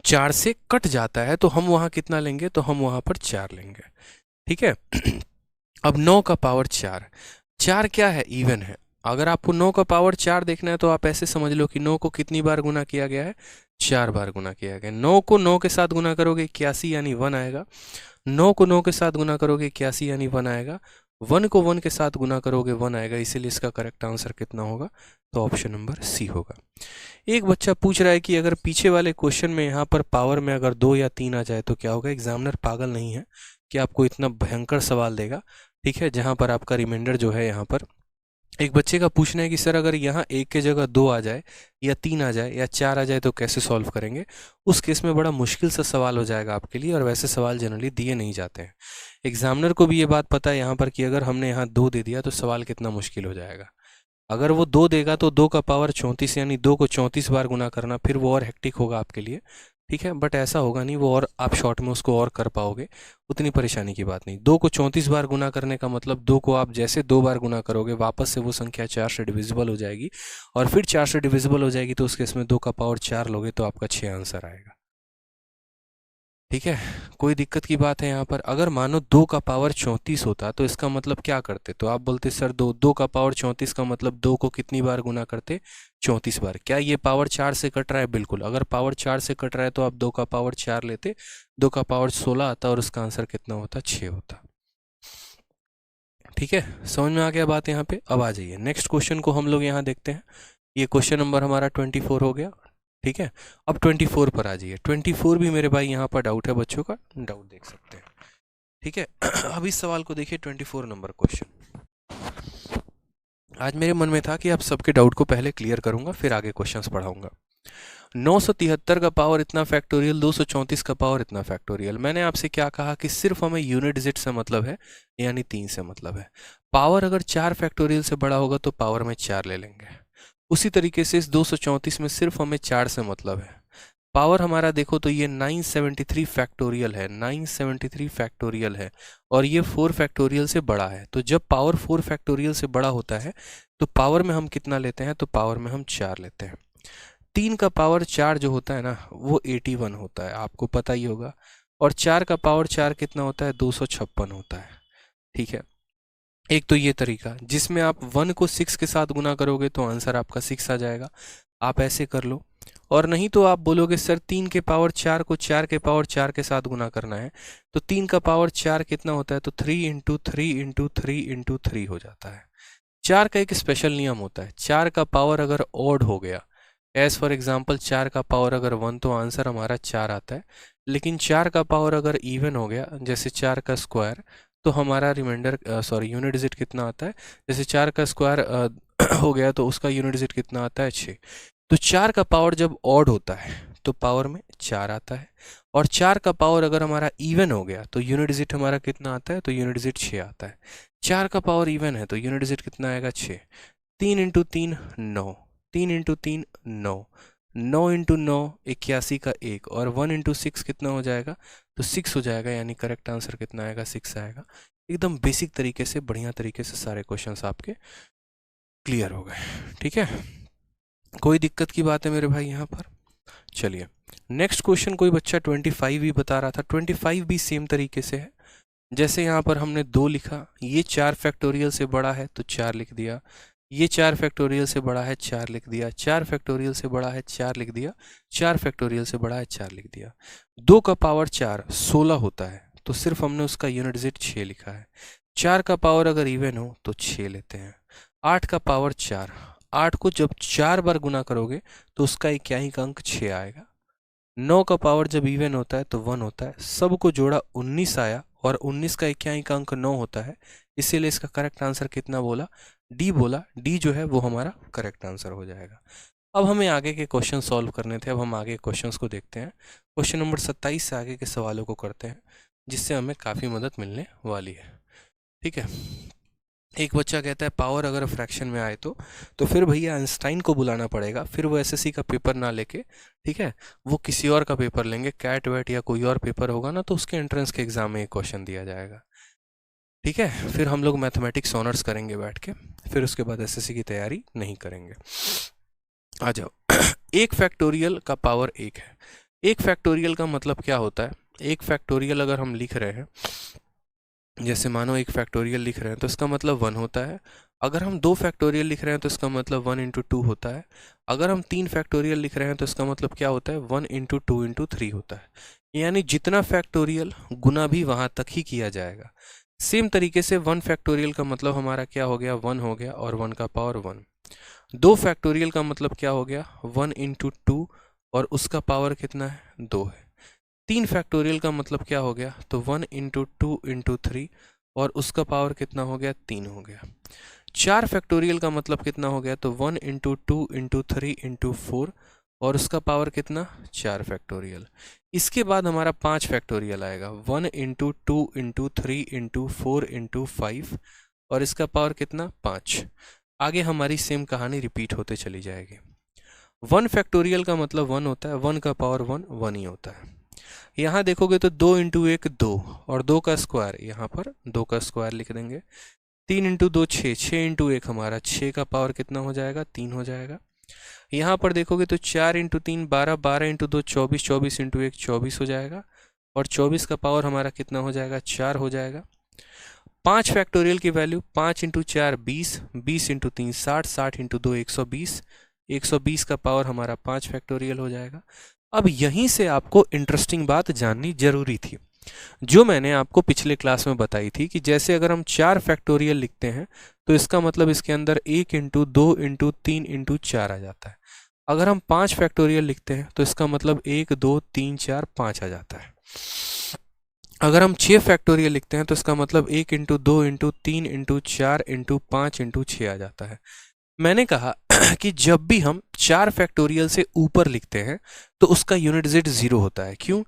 4 से कट जाता है तो हम वहां कितना लेंगे, तो हम वहां पर 4 लेंगे। ठीक है। अब 9 का पावर 4, 4 क्या है, इवन है। अगर आपको 9 का पावर 4 देखना है तो आप ऐसे समझ लो कि 9 को कितनी बार गुना किया गया है, 4 बार गुना किया गया है। 9 को 9 के साथ गुना करोगे 81 यानी 1 आएगा। 9 को 9 के साथ गुना करोगे 81 यानी 1 आएगा। 1 को 1 के साथ गुना करोगे 1 आएगा, इसीलिए इसका करेक्ट आंसर कितना होगा, तो ऑप्शन नंबर सी होगा। एक बच्चा पूछ रहा है कि अगर पीछे वाले क्वेश्चन में यहाँ पर पावर में अगर 2 या 3 आ जाए तो क्या होगा। एग्जामिनर पागल नहीं है कि आपको इतना भयंकर सवाल देगा, ठीक है, जहाँ पर आपका रिमाइंडर जो है, यहाँ पर एक बच्चे का पूछना है कि सर अगर यहाँ 1 के जगह 2 आ जाए या 3 आ जाए या 4 आ जाए तो कैसे सॉल्व करेंगे। उस केस में बड़ा मुश्किल सा सवाल हो जाएगा आपके लिए, और वैसे सवाल जनरली दिए नहीं जाते हैं। एग्जामिनर को भी ये बात पता है यहाँ पर कि अगर हमने यहाँ 2 दे दिया तो सवाल कितना मुश्किल हो जाएगा। अगर वो 2 देगा तो 2 का पावर 34 यानी 2 को 34 बार गुना करना, फिर वो और हेक्टिक होगा आपके लिए, ठीक है। बट ऐसा होगा नहीं, वो और आप शॉर्ट में उसको और कर पाओगे, उतनी परेशानी की बात नहीं। 2 को 34 बार गुना करने का मतलब 2 को आप जैसे 2 बार गुना करोगे वापस से वो संख्या 4 से डिविजिबल हो जाएगी, और फिर 4 से डिविजिबल हो जाएगी तो उस केस में 2 का पावर 4 लोगे तो आपका 6 आंसर आएगा। ठीक है, कोई दिक्कत की बात है यहाँ पर? अगर मानो 2 का पावर 34 होता तो इसका मतलब क्या करते, तो आप बोलते सर 2 का पावर 34 का मतलब 2 को कितनी बार गुना करते, 34 बार। क्या ये पावर 4 से कट रहा है? बिल्कुल। अगर पावर 4 से कट रहा है तो आप 2 का पावर 4 लेते, 2 का पावर 16 आता और उसका आंसर कितना होता, 6 होता। ठीक है, समझ में आ गया बात यहाँ पे। अब आ जाइए नेक्स्ट क्वेश्चन को हम लोग यहाँ देखते हैं। ये क्वेश्चन नंबर हमारा 24 हो गया। ठीक है, अब 24 पर आ जाइए। 24 भी मेरे भाई यहाँ पर डाउट है, बच्चों का डाउट देख सकते हैं। ठीक है, अब इस सवाल को देखिए, 24 नंबर क्वेश्चन। आज मेरे मन में था कि आप सबके डाउट को पहले क्लियर करूंगा, फिर आगे क्वेश्चंस पढ़ाऊंगा। 973 का पावर इतना फैक्टोरियल, 234 का पावर इतना फैक्टोरियल। मैंने आपसे क्या कहा कि सिर्फ हमें यूनिट डिजिट से मतलब है, यानी 3 से मतलब है। पावर अगर 4 फैक्टोरियल से बड़ा होगा तो पावर में 4 ले लेंगे। उसी तरीके से इस 234 में सिर्फ हमें 4 से मतलब है। पावर हमारा देखो तो ये 973 फैक्टोरियल है, 973 फैक्टोरियल है, और ये 4 फैक्टोरियल से बड़ा है। तो जब पावर 4 फैक्टोरियल से बड़ा होता है तो पावर में हम कितना लेते हैं, तो पावर में हम 4 लेते हैं। 3 का पावर 4 जो होता है ना वो 81 होता है, आपको पता ही होगा। और 4 का पावर 4 कितना होता है, 256 होता है। ठीक है, एक तो ये तरीका जिसमें आप 1 को 6 के साथ गुना करोगे तो आंसर आपका 6 आ जाएगा, आप ऐसे कर लो। और नहीं तो आप बोलोगे सर 3 के पावर 4 को 4 के पावर 4 के साथ गुना करना है, तो 3 का पावर 4 कितना होता है, तो 3 इंटू 3 इंटू 3 इंटू 3 हो जाता है। 4 का एक स्पेशल नियम होता है, 4 का पावर अगर ऑड हो गया, एज फॉर एग्जाम्पल 4 का पावर अगर 1 तो आंसर हमारा 4 आता है। लेकिन 4 का पावर अगर इवन हो गया, जैसे 4 का स्क्वायर, तो हमारा रिमाइंडर सॉरी यूनिट डिजिट कितना आता है, जैसे 4 का स्क्वायर हो गया तो उसका यूनिट डिजिट कितना आता है, 6। तो 4 का पावर जब ऑड होता है तो पावर में 4 आता है, और 4 का पावर अगर हमारा इवन हो गया तो यूनिट डिजिट हमारा कितना आता है, तो यूनिट डिजिट 6 आता है। 4 का पावर इवन है तो यूनिट डिजिट कितना आएगा, 6। 3 इंटू 3 9, 3 इंटू 3 9, 9 इंटू 9 81 का 1, और 1 इंटू 6 कितना हो जाएगा, तो 6 हो जाएगा, यानी करेक्ट आंसर कितना आएगा, 6 आएगा। एकदम बेसिक तरीके से, बढ़िया तरीके से सारे क्वेश्चंस आपके क्लियर हो गए। ठीक है, कोई दिक्कत की बात है मेरे भाई यहाँ पर? चलिए नेक्स्ट क्वेश्चन, कोई बच्चा 25 भी बता रहा था। 25 भी सेम तरीके से है, जैसे यहाँ पर हमने 2 लिखा, ये 4 फैक्टोरियल से बड़ा है तो 4 लिख दिया, ये 4 फैक्टोरियल से बड़ा है 4 लिख दिया, 4 फैक्टोरियल से बड़ा है 4 लिख दिया, 4 फैक्टोरियल से बड़ा है 4 लिख दिया। 2 का पावर 4 16 होता है, तो सिर्फ हमने उसका यूनिट डिजिट 6 लिखा है। 4 का पावर अगर इवन हो तो 6 लेते हैं। 8 का पावर 4, 8 को जब 4 बार गुना करोगे तो उसका इक्याई अंक 6 आएगा। 9 का पावर जब इवन होता है तो 1 होता है, सबको जोड़ा 19 आया, और 19 का इक्याई अंक 9 होता है, इसीलिए इसका करेक्ट आंसर कितना बोला, डी बोला। डी जो है वो हमारा करेक्ट आंसर हो जाएगा। अब हमें आगे के क्वेश्चन सॉल्व करने थे, अब हम आगे क्वेश्चंस को देखते हैं। क्वेश्चन नंबर 27 से आगे के सवालों को करते हैं, जिससे हमें काफ़ी मदद मिलने वाली है। ठीक है, एक बच्चा कहता है पावर अगर फ्रैक्शन में आए तो फिर भैया आइंस्टाइन को बुलाना पड़ेगा, फिर वो एसएससी का पेपर ना लेके, ठीक है, वो किसी और का पेपर लेंगे, कैट वैट या कोई और पेपर होगा ना, तो उसके एंट्रेंस के एग्जाम में एक क्वेश्चन दिया जाएगा। ठीक है, फिर हम लोग मैथमेटिक्स ऑनर्स करेंगे बैठ के, फिर उसके बाद एसएससी की तैयारी नहीं करेंगे। आ जाओ। 1 फैक्टोरियल का पावर 1 है। 1 फैक्टोरियल का मतलब क्या होता है? 1 फैक्टोरियल अगर हम लिख रहे हैं, जैसे मानो 1 फैक्टोरियल लिख रहे हैं तो इसका मतलब 1 होता है। अगर हम 2 फैक्टोरियल लिख रहे हैं तो इसका मतलब 1 इंटू 2 होता है। अगर हम 3 फैक्टोरियल लिख रहे हैं तो इसका मतलब क्या होता है, 1 इंटू 2 इंटू 3 होता है। यानी जितना फैक्टोरियल गुना भी वहाँ तक ही किया जाएगा। सेम तरीके से 1 फैक्टोरियल का मतलब हमारा क्या हो गया, 1 हो गया, और 1 का पावर 1। 2 फैक्टोरियल का मतलब क्या हो गया, 1 इंटू 2, और उसका पावर कितना है, 2 है। 3 फैक्टोरियल का मतलब क्या हो गया, तो 1 इंटू 2 इंटू 3, और उसका पावर कितना हो गया, 3 हो गया। 4 फैक्टोरियल का मतलब कितना हो गया, तो 1 इंटू 2 इंटू 3 इंटू 4, और उसका पावर कितना, 4 फैक्टोरियल। इसके बाद हमारा 5 फैक्टोरियल आएगा, 1 इंटू 2 इंटू 3 इंटू 4 इंटू 5, और इसका पावर कितना, 5। आगे हमारी सेम कहानी रिपीट होते चली जाएगी। 1 फैक्टोरियल का मतलब 1 होता है, 1 का पावर 1 1 ही होता है। यहाँ देखोगे तो 2 इंटू 1 2, और 2 का स्क्वायर, यहाँ पर 2 का स्क्वायर लिख देंगे। 3 इंटू 2 6, 6 इंटू 1 हमारा 6 का पावर कितना हो जाएगा, 3 हो जाएगा। यहाँ पर देखोगे तो 4 इंटू 3 12, 12 इंटू 2 24, 24 इंटू 1 24 हो जाएगा, और 24 का पावर हमारा कितना हो जाएगा, 4 हो जाएगा। 5 फैक्टोरियल की वैल्यू, 5 इंटू 4 20, 20 इंटू 3 60, 60 इंटू 2 120, 120 का पावर हमारा 5 फैक्टोरियल हो जाएगा। अब यहीं से आपको इंटरेस्टिंग बात जाननी जरूरी थी, जो मैंने आपको पिछले क्लास में बताई थी, कि जैसे अगर हम 4 फैक्टोरियल लिखते हैं तो इसका मतलब इसके अंदर 1 इंटू 2 इंटू 3 इंटू 4 आ जाता है। अगर हम 5 फैक्टोरियल लिखते हैं तो इसका मतलब 1 2 3 4 5 आ जाता है। अगर हम 6 फैक्टोरियल लिखते हैं तो इसका मतलब 1 into 2 into 3 into 4 into 5 into 6 आ जाता है। मैंने कहा कि जब भी हम 4 फैक्टोरियल से ऊपर लिखते हैं तो उसका यूनिट डिजिट 0 होता है। क्यों?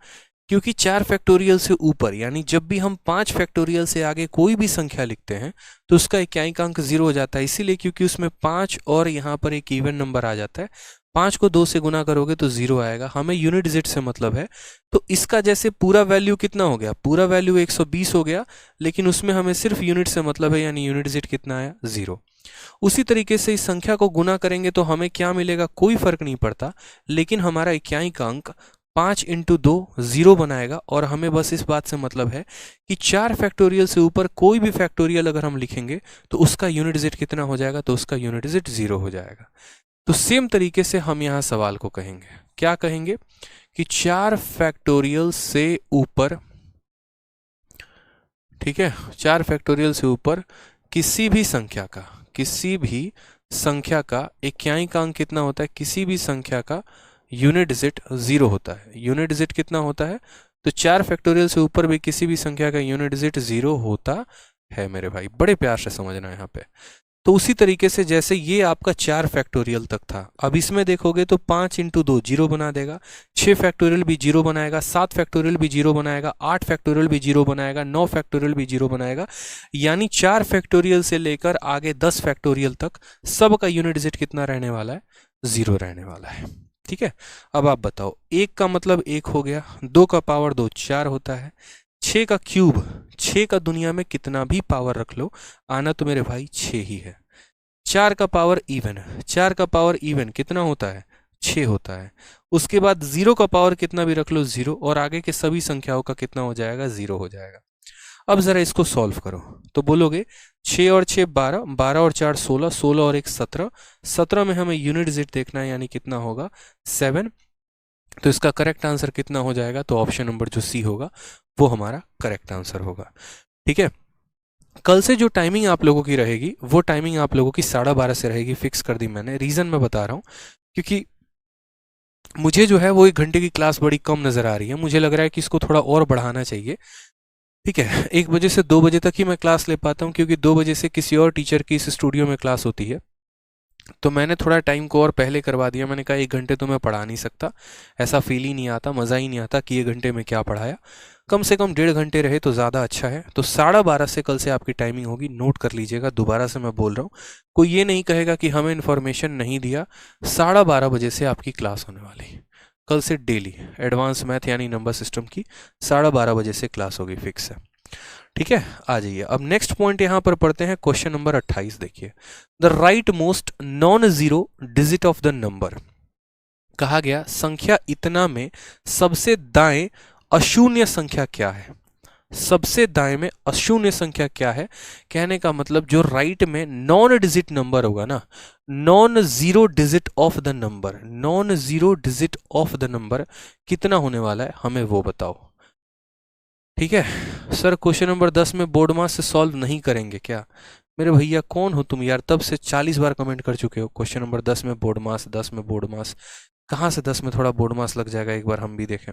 क्योंकि 4 फैक्टोरियल से ऊपर, यानी जब भी हम 5 फैक्टोरियल से आगे कोई भी संख्या लिखते हैं तो उसका इक्याई अंक 0 हो जाता है, इसीलिए क्योंकि उसमें 5 और यहाँ पर एक इवन नंबर आ जाता है। 5 को 2 से गुना करोगे तो 0 आएगा, हमें यूनिट डिजिट से मतलब है। तो इसका जैसे पूरा वैल्यू कितना हो गया, पूरा वैल्यू 120 हो गया, लेकिन उसमें हमें सिर्फ यूनिट से मतलब है, यानी यूनिट डिजिट कितना आया, 0। उसी तरीके से इस संख्या को गुना करेंगे तो हमें क्या मिलेगा, कोई फर्क नहीं पड़ता, लेकिन हमारा इक्याई अंक 5 इंटू 2 0 बनाएगा, और हमें बस इस बात से मतलब है कि 4 फैक्टोरियल से ऊपर कोई भी फैक्टोरियल अगर हम लिखेंगे तो उसका यूनिट डिजिट कितना हो जाएगा, तो उसका यूनिट डिजिट 0 हो जाएगा। तो सेम तरीके से हम यहाँ सवाल को कहेंगे, क्या कहेंगे कि 4 फैक्टोरियल से ऊपर, ठीक है, 4 फैक्टोरियल से ऊपर किसी भी संख्या का इक्याई का अंक कितना होता है, किसी भी संख्या का यूनिट डिजिट 0 होता है। यूनिट डिजिट कितना होता है, तो 4 फैक्टोरियल से ऊपर भी किसी भी संख्या का यूनिट डिजिट 0 होता है मेरे भाई, बड़े प्यार से समझना यहाँ पे। तो उसी तरीके से जैसे ये आपका 4 फैक्टोरियल तक था, अब इसमें देखोगे तो 5 इंटू 2 जीरो बना देगा, 6 फैक्टोरियल भी जीरो बनाएगा, 7 फैक्टोरियल भी जीरो बनाएगा, 8 फैक्टोरियल भी जीरो बनाएगा, 9 फैक्टोरियल भी जीरो बनाएगा। यानी 4 फैक्टोरियल से लेकर आगे 10 फैक्टोरियल तक सबका यूनिट डिजिट कितना रहने वाला है? जीरो रहने वाला है। ठीक है, अब आप बताओ, एक का मतलब एक हो गया, दो का पावर दो 4 होता है, 6 का क्यूब, 6 का दुनिया में कितना भी पावर रख लो, आना तो मेरे भाई 6 ही है। 4 का पावर इवन, 4 का पावर इवन कितना होता है? 6 होता है। उसके बाद 0 का पावर कितना भी रख लो 0, और आगे के सभी संख्याओं का कितना हो जाएगा? 0 हो जाएगा। अब जरा इसको सॉल्व करो तो बोलोगे 6 और 6 12, 12 और 4 16, 16 और 1 17, 17 में हमें यूनिट डिजिट देखना है, यानी कितना होगा? 7। तो इसका करेक्ट आंसर कितना हो जाएगा? तो ऑप्शन नंबर जो सी होगा वो हमारा करेक्ट आंसर होगा। ठीक है, कल से जो टाइमिंग आप लोगों की रहेगी वो टाइमिंग आप लोगों की 12:30 से रहेगी, फिक्स कर दी मैंने। रीज़न मैं बता रहा हूँ क्योंकि मुझे जो है वो 1 घंटे की क्लास बड़ी कम नज़र आ रही है, मुझे लग रहा है कि इसको थोड़ा और बढ़ाना चाहिए। ठीक है, 1 बजे से 2 बजे तक ही मैं क्लास ले पाता हूँ, क्योंकि 2 बजे से किसी और टीचर की इस स्टूडियो में क्लास होती है। तो मैंने थोड़ा टाइम को और पहले करवा दिया। मैंने कहा 1 घंटे तो मैं पढ़ा नहीं सकता, ऐसा फील ही नहीं आता, मज़ा ही नहीं आता कि 1 घंटे में क्या पढ़ाया। कम से कम 1.5 घंटे रहे तो ज़्यादा अच्छा है। तो 12:30 से कल से आपकी टाइमिंग होगी, नोट कर लीजिएगा। दोबारा से मैं बोल रहा हूँ, कोई ये नहीं कहेगा कि हमें इन्फॉर्मेशन नहीं दिया। 12:30 बजे से आपकी क्लास होने वाली है कल से, डेली एडवांस मैथ यानी नंबर सिस्टम की 12:30 बजे से क्लास होगी, फिक्स है। ठीक है, आ जाइए अब नेक्स्ट पॉइंट यहां पर पढ़ते हैं। क्वेश्चन नंबर 28 देखिए, the right most non zero digit of the number. कहा गया संख्या इतना में सबसे दाएं अशून्य संख्या क्या है? सबसे दाएं में अशून्य संख्या क्या है? कहने का मतलब जो राइट में नॉन डिजिट नंबर होगा ना, non zero digit of the number, non zero digit of the number कितना होने वाला है, हमें वो बताओ। ठीक है सर, क्वेश्चन नंबर 10 में बोर्ड मास से सॉल्व नहीं करेंगे क्या? मेरे भैया कौन हो तुम यार, तब से 40 बार कमेंट कर चुके हो क्वेश्चन नंबर 10 में बोर्ड मास, 10 में बोर्ड मास। कहाँ से 10 में थोड़ा बोर्ड मास लग जाएगा, एक बार हम भी देखें।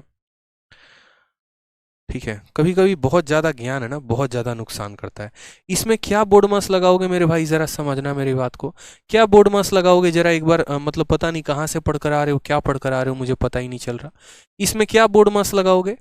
ठीक है, कभी कभी बहुत ज़्यादा ज्ञान है ना, बहुत ज़्यादा नुकसान करता है। इसमें क्या बोर्ड मास लगाओगे मेरे भाई, ज़रा समझना मेरी बात को। क्या बोर्ड मास लगाओगे जरा एक बार, मतलब पता नहीं कहाँ से पढ़कर आ रहे हो, क्या पढ़कर आ रहे हो, मुझे पता ही नहीं चल रहा। इसमें क्या बोर्ड मास लगाओगे?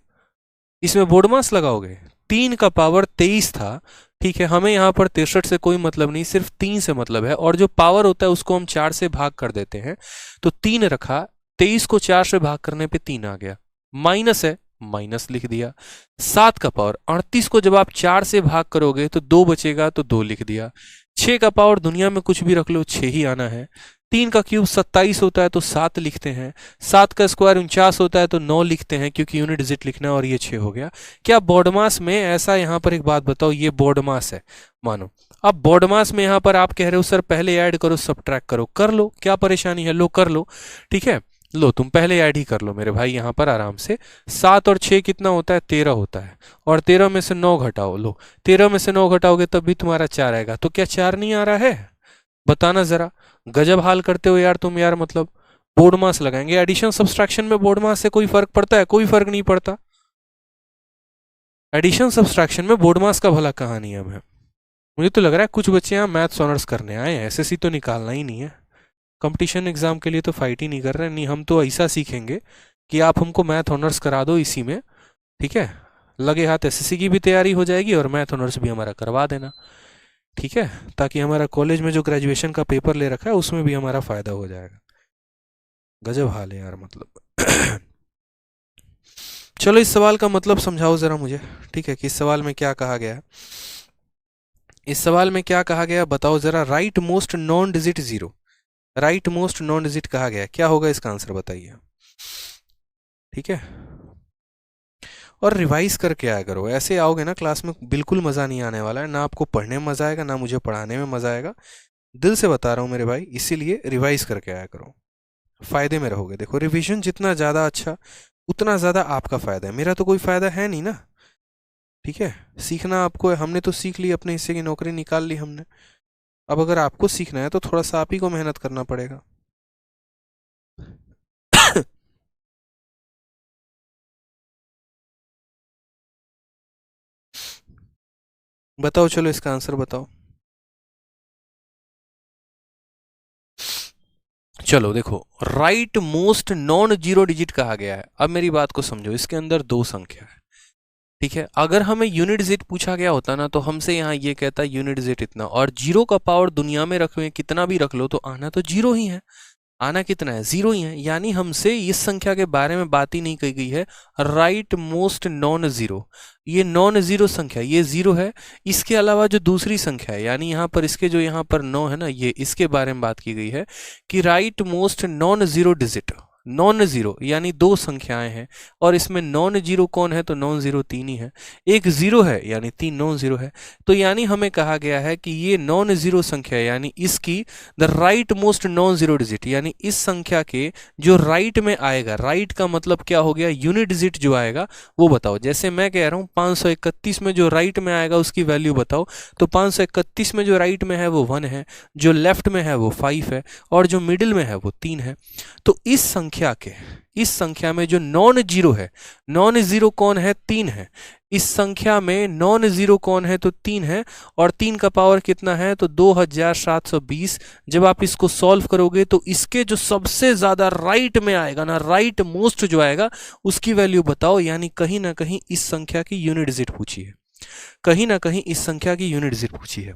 इसमें बोर्ड मास लगाओगे। 3 का पावर 23 था। ठीक है, हमें यहाँ पर 63 से कोई मतलब नहीं, सिर्फ 3 से मतलब है, और जो पावर होता है उसको हम 4 से भाग कर देते हैं। तो 3 रखा, 23 को 4 से भाग करने पे 3 आ गया, माइनस है, माइनस लिख दिया। 7 का पावर 38 को जब आप 4 से भाग करोगे तो 2 बचेगा, तो 2 लिख दिया। 6 का पावर दुनिया में कुछ भी रख लो 6 ही आना है। 3 का क्यूब 27 होता है तो 7 लिखते हैं। 7 का स्क्वायर 49 होता है तो 9 लिखते हैं, क्योंकि यूनिट डिजिट लिखना है, और ये 6 हो गया। क्या बॉडमास में ऐसा, यहाँ पर एक बात बताओ, ये बॉडमास है मानो। अब बॉडमास में यहाँ पर आप कह रहे हो सर पहले ऐड करो सब्ट्रैक्ट करो, कर लो, क्या परेशानी है, लो कर लो। ठीक है, लो तुम पहले ऐड ही कर लो मेरे भाई यहाँ पर आराम से। 7 और 6 कितना होता है? 13 होता है, और 13 में से 9 घटाओ, लो 13 में से 9 घटाओगे तब भी तुम्हारा 4 आएगा। तो क्या 4 नहीं आ रहा है? बताना जरा, गजब हाल करते हो यार तुम यार, मतलब बोर्ड मास लगाएंगे। एडिशन सब्सट्रैक्शन में बोर्ड मास से कोई फर्क पड़ता है? कोई फर्क नहीं पड़ता। एडिशन सब्सट्रैक्शन में बोर्ड मास का भला कहाँ नियम है? मुझे तो लग रहा है कुछ बच्चे यहाँ मैथ्स ऑनर्स करने आए हैं, एसएससी तो निकालना ही नहीं है, कंपटीशन एग्जाम के लिए तो फाइट ही नहीं कर रहे हैं। नहीं, हम तो ऐसा सीखेंगे कि आप हमको मैथ ऑनर्स करा दो इसी में। ठीक है, लगे हाथ एसएससी की भी तैयारी हो जाएगी और मैथ ऑनर्स भी हमारा करवा देना। ठीक है, ताकि हमारा कॉलेज में जो ग्रेजुएशन का पेपर ले रखा है उसमें भी हमारा फायदा हो जाएगा। गजब हाल है यार, मतलब चलो इस सवाल का मतलब समझाओ जरा मुझे। ठीक है, कि इस सवाल में क्या कहा गया है, इस सवाल में क्या कहा गया बताओ जरा। Right most non digit zero, right most non digit कहा गया, क्या होगा इसका आंसर बताइए। ठीक है, और रिवाइज करके आया करो, ऐसे आओगे ना क्लास में बिल्कुल मज़ा नहीं आने वाला है, ना आपको पढ़ने में मज़ा आएगा ना मुझे पढ़ाने में मज़ा आएगा। दिल से बता रहा हूँ मेरे भाई, इसीलिए रिवाइज करके आया करो, फायदे में रहोगे। देखो रिवीजन जितना ज़्यादा अच्छा उतना ज़्यादा आपका फ़ायदा है, मेरा तो कोई फ़ायदा है नहीं ना। ठीक है, सीखना आपको है, हमने तो सीख ली, अपने हिस्से की नौकरी निकाल ली हमने। अब अगर आपको सीखना है तो थोड़ा सा आप ही को मेहनत करना पड़ेगा। बताओ, चलो इसका आंसर बताओ। चलो देखो, right most non zero digit कहा गया है। अब मेरी बात को समझो, इसके अंदर दो संख्या है, ठीक है। अगर हमें यूनिट डिजिट पूछा गया होता ना, तो हमसे यहाँ ये कहता यूनिट डिजिट इतना, और जीरो का पावर दुनिया में रख लो, कितना भी रख लो, तो आना तो जीरो ही है। आना कितना है? जीरो ही है। यानी हमसे इस संख्या के बारे में बात ही नहीं कही गई है। राइट मोस्ट नॉन जीरो, ये नॉन जीरो संख्या, ये जीरो है। इसके अलावा जो दूसरी संख्या है, यानी यहाँ पर इसके जो यहाँ पर 9 है ना, ये इसके बारे में बात की गई है कि right most non zero digit. Non zero यानी दो संख्याएं हैं, और इसमें नॉन जीरो कौन है? तो नॉन जीरो तीन ही है। एक जीरो है यानी तीन नॉन जीरो है। तो यानी हमें कहा गया है कि ये नॉन जीरो संख्या है, यानी इसकी the right most non zero digit, यानी इस संख्या के जो राइट में आएगा, राइट का मतलब क्या हो गया? यूनिट डिजिट जो आएगा वो बताओ। जैसे मैं कह रहा हूँ 531 में जो राइट में आएगा उसकी वैल्यू बताओ, तो 531 में जो राइट में है वो 1 है, जो लेफ्ट में है वो 5 है, और जो मिडिल में है वो 3 है। तो इस संख्या में जो नॉन जीरो है, नॉन जीरो कौन है? 3 है। इस संख्या में नॉन जीरो कौन है? तो 3 है, और 3 का पावर कितना है? तो 2720। जब आप इसको सॉल्व करोगे तो इसके जो सबसे ज्यादा राइट में आएगा ना, राइट मोस्ट जो आएगा, उसकी वैल्यू बताओ। यानी कहीं ना कहीं इस संख्या की यूनिट डिजिट पूछी है, कहीं ना कहीं इस संख्या की यूनिट डिजिट पूछी है।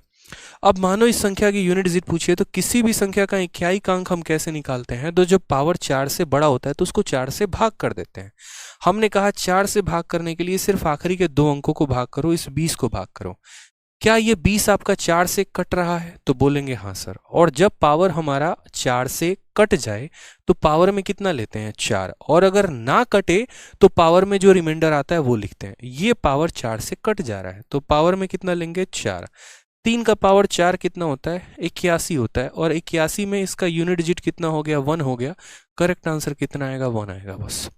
अब मानो इस संख्या की यूनिट डिजिट पूछी है, तो किसी भी संख्या का इकाई अंक हम कैसे निकालते हैं? तो जब पावर 4 से बड़ा होता है तो उसको 4 से भाग कर देते हैं। हमने कहा 4 से भाग करने के लिए सिर्फ आखिरी के दो अंकों को भाग करो, इस 20 को भाग करो। क्या ये 20 आपका 4 से कट रहा है? तो बोलेंगे हाँ सर। और जब पावर हमारा 4 से कट जाए तो पावर में कितना लेते हैं? 4। और अगर ना कटे तो पावर में जो रिमाइंडर आता है वो लिखते हैं। ये पावर 4 से कट जा रहा है तो पावर में कितना लेंगे? 4। 3 का पावर 4 कितना होता है? 81 होता है, और 81 में इसका यूनिट डिजिट कितना हो गया? 1 हो गया। करेक्ट आंसर कितना आएगा? 1 आएगा बस।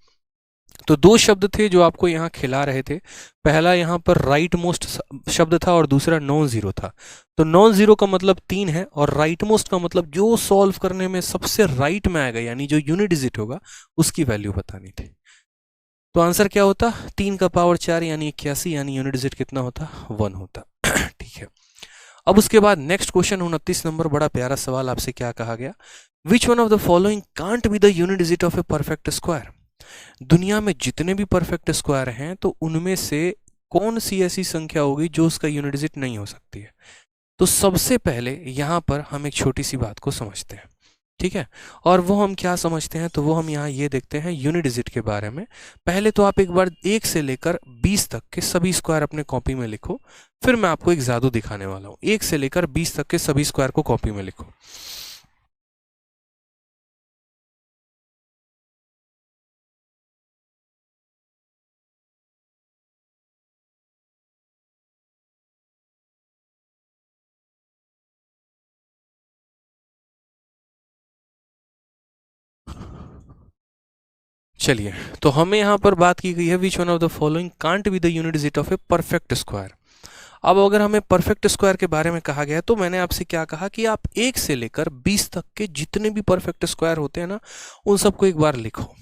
तो दो शब्द थे जो आपको यहाँ खिला रहे थे। पहला यहाँ पर राइट मोस्ट शब्द था, और दूसरा नॉन जीरो था। तो नॉन जीरो का मतलब 3 है, और राइट मोस्ट का मतलब जो सॉल्व करने में सबसे राइट में आएगा, यानी जो यूनिट डिजिट होगा उसकी वैल्यू बतानी थी। तो आंसर क्या होता? 3 का पावर 4 यानी 81, यानी यूनिट डिजिट कितना होता? 1 होता। ठीक है। अब उसके बाद नेक्स्ट क्वेश्चन 29 नंबर, बड़ा प्यारा सवाल आपसे क्या कहा गया? Which one of the following can't be the unit digit of a perfect square? दुनिया में जितने भी परफेक्ट स्क्वायर हैं तो उनमें से कौन सी ऐसी संख्या होगी जो उसका यूनिट डिजिट नहीं हो सकती है? तो सबसे पहले यहां पर हम एक छोटी सी बात को समझते हैं, ठीक है। और वो हम क्या समझते हैं? तो वो हम यहाँ ये देखते हैं यूनिट डिजिट के बारे में। पहले तो आप एक बार 1 से लेकर 20 तक के सभी स्क्वायर अपने कॉपी में लिखो, फिर मैं आपको एक जादू दिखाने वाला हूँ। 1 से लेकर 20 तक के सभी स्क्वायर को कॉपी में लिखो। चलिए, तो हमें यहाँ पर बात की गई है which one of the following can't be the unit digit of a perfect square. अब अगर हमें परफेक्ट स्क्वायर के बारे में कहा गया तो मैंने आपसे क्या कहा कि आप 1 से लेकर 20 तक के जितने भी परफेक्ट स्क्वायर होते हैं ना, उन सबको एक बार लिखो।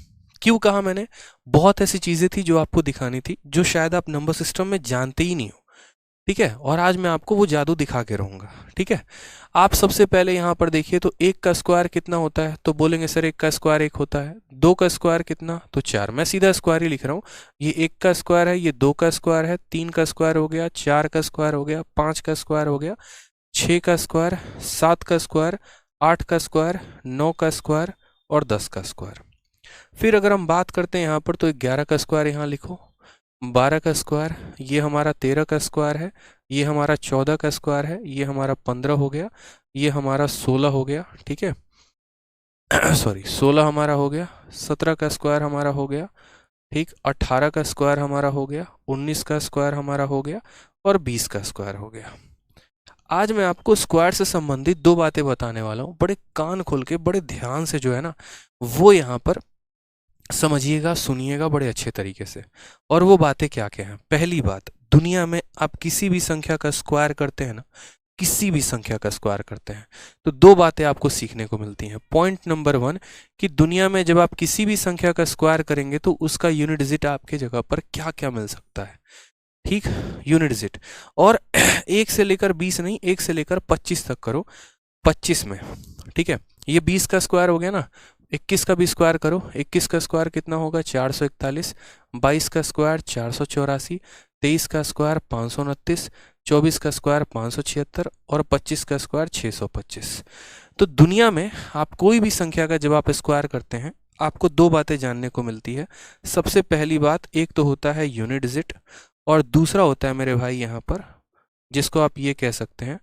क्यों कहा मैंने? बहुत ऐसी चीजें थी जो आपको दिखानी थी, जो शायद आप नंबर सिस्टम में जानते ही नहीं हो, ठीक है। और आज मैं आपको वो जादू दिखा के रहूंगा, ठीक है। आप सबसे पहले यहाँ पर देखिए, तो 1 का स्क्वायर कितना होता है? तो बोलेंगे सर 1 का स्क्वायर 1 होता है। 2 का स्क्वायर कितना? तो 4। मैं सीधा स्क्वायर ही लिख रहा हूँ। ये 1 का स्क्वायर है, ये 2 का स्क्वायर है, 3 का स्क्वायर हो गया, 4 का स्क्वायर हो गया, 5 का स्क्वायर हो गया, 6 का स्क्वायर, 7 का स्क्वायर, 8 का स्क्वायर, 9 का स्क्वायर और 10 का स्क्वायर। फिर अगर हम बात करते हैं यहाँ पर, तो 11 का स्क्वायर यहाँ लिखो, 12 का स्क्वायर, ये हमारा 13 का स्क्वायर है, ये हमारा 14 का स्क्वायर है, ये हमारा 15 हो गया, ये हमारा 16 हो गया, ठीक है। सॉरी, 16 हमारा हो गया, 17 का स्क्वायर हमारा हो गया, ठीक, 18 का स्क्वायर हमारा हो गया, 19 का स्क्वायर हमारा हो गया, और 20 का स्क्वायर हो गया। आज मैं आपको स्क्वायर से संबंधित दो बातें बताने वाला हूँ। बड़े कान खोल के, बड़े ध्यान से जो है ना, वो यहाँ पर समझिएगा, सुनिएगा बड़े अच्छे तरीके से। और वो बातें क्या क्या हैं? पहली बात, दुनिया में आप किसी भी संख्या का स्क्वायर करते हैं ना, किसी भी संख्या का स्क्वायर करते हैं, तो दो बातें आपको सीखने को मिलती हैं। पॉइंट नंबर 1 कि दुनिया में जब आप किसी भी संख्या का स्क्वायर करेंगे तो उसका यूनिट डिजिट आपके जगह पर क्या क्या मिल सकता है, ठीक, यूनिट डिजिट। और 1 से लेकर 20 नहीं, 1 से लेकर 25 तक करो, 25 में, ठीक है। ये 20 का स्क्वायर हो गया ना, 21 का भी स्क्वायर करो, 21 का स्क्वायर कितना होगा 441, 22 का स्क्वायर 484, 23 का स्क्वायर 529, 24 का स्क्वायर 576 और 25 का स्क्वायर 625। तो दुनिया में आप कोई भी संख्या का जब आप स्क्वायर करते हैं आपको दो बातें जानने को मिलती है। सबसे पहली बात, एक तो होता है यूनिट डिजिट और दूसरा होता है मेरे भाई यहाँ पर जिसको आप ये कह सकते हैं,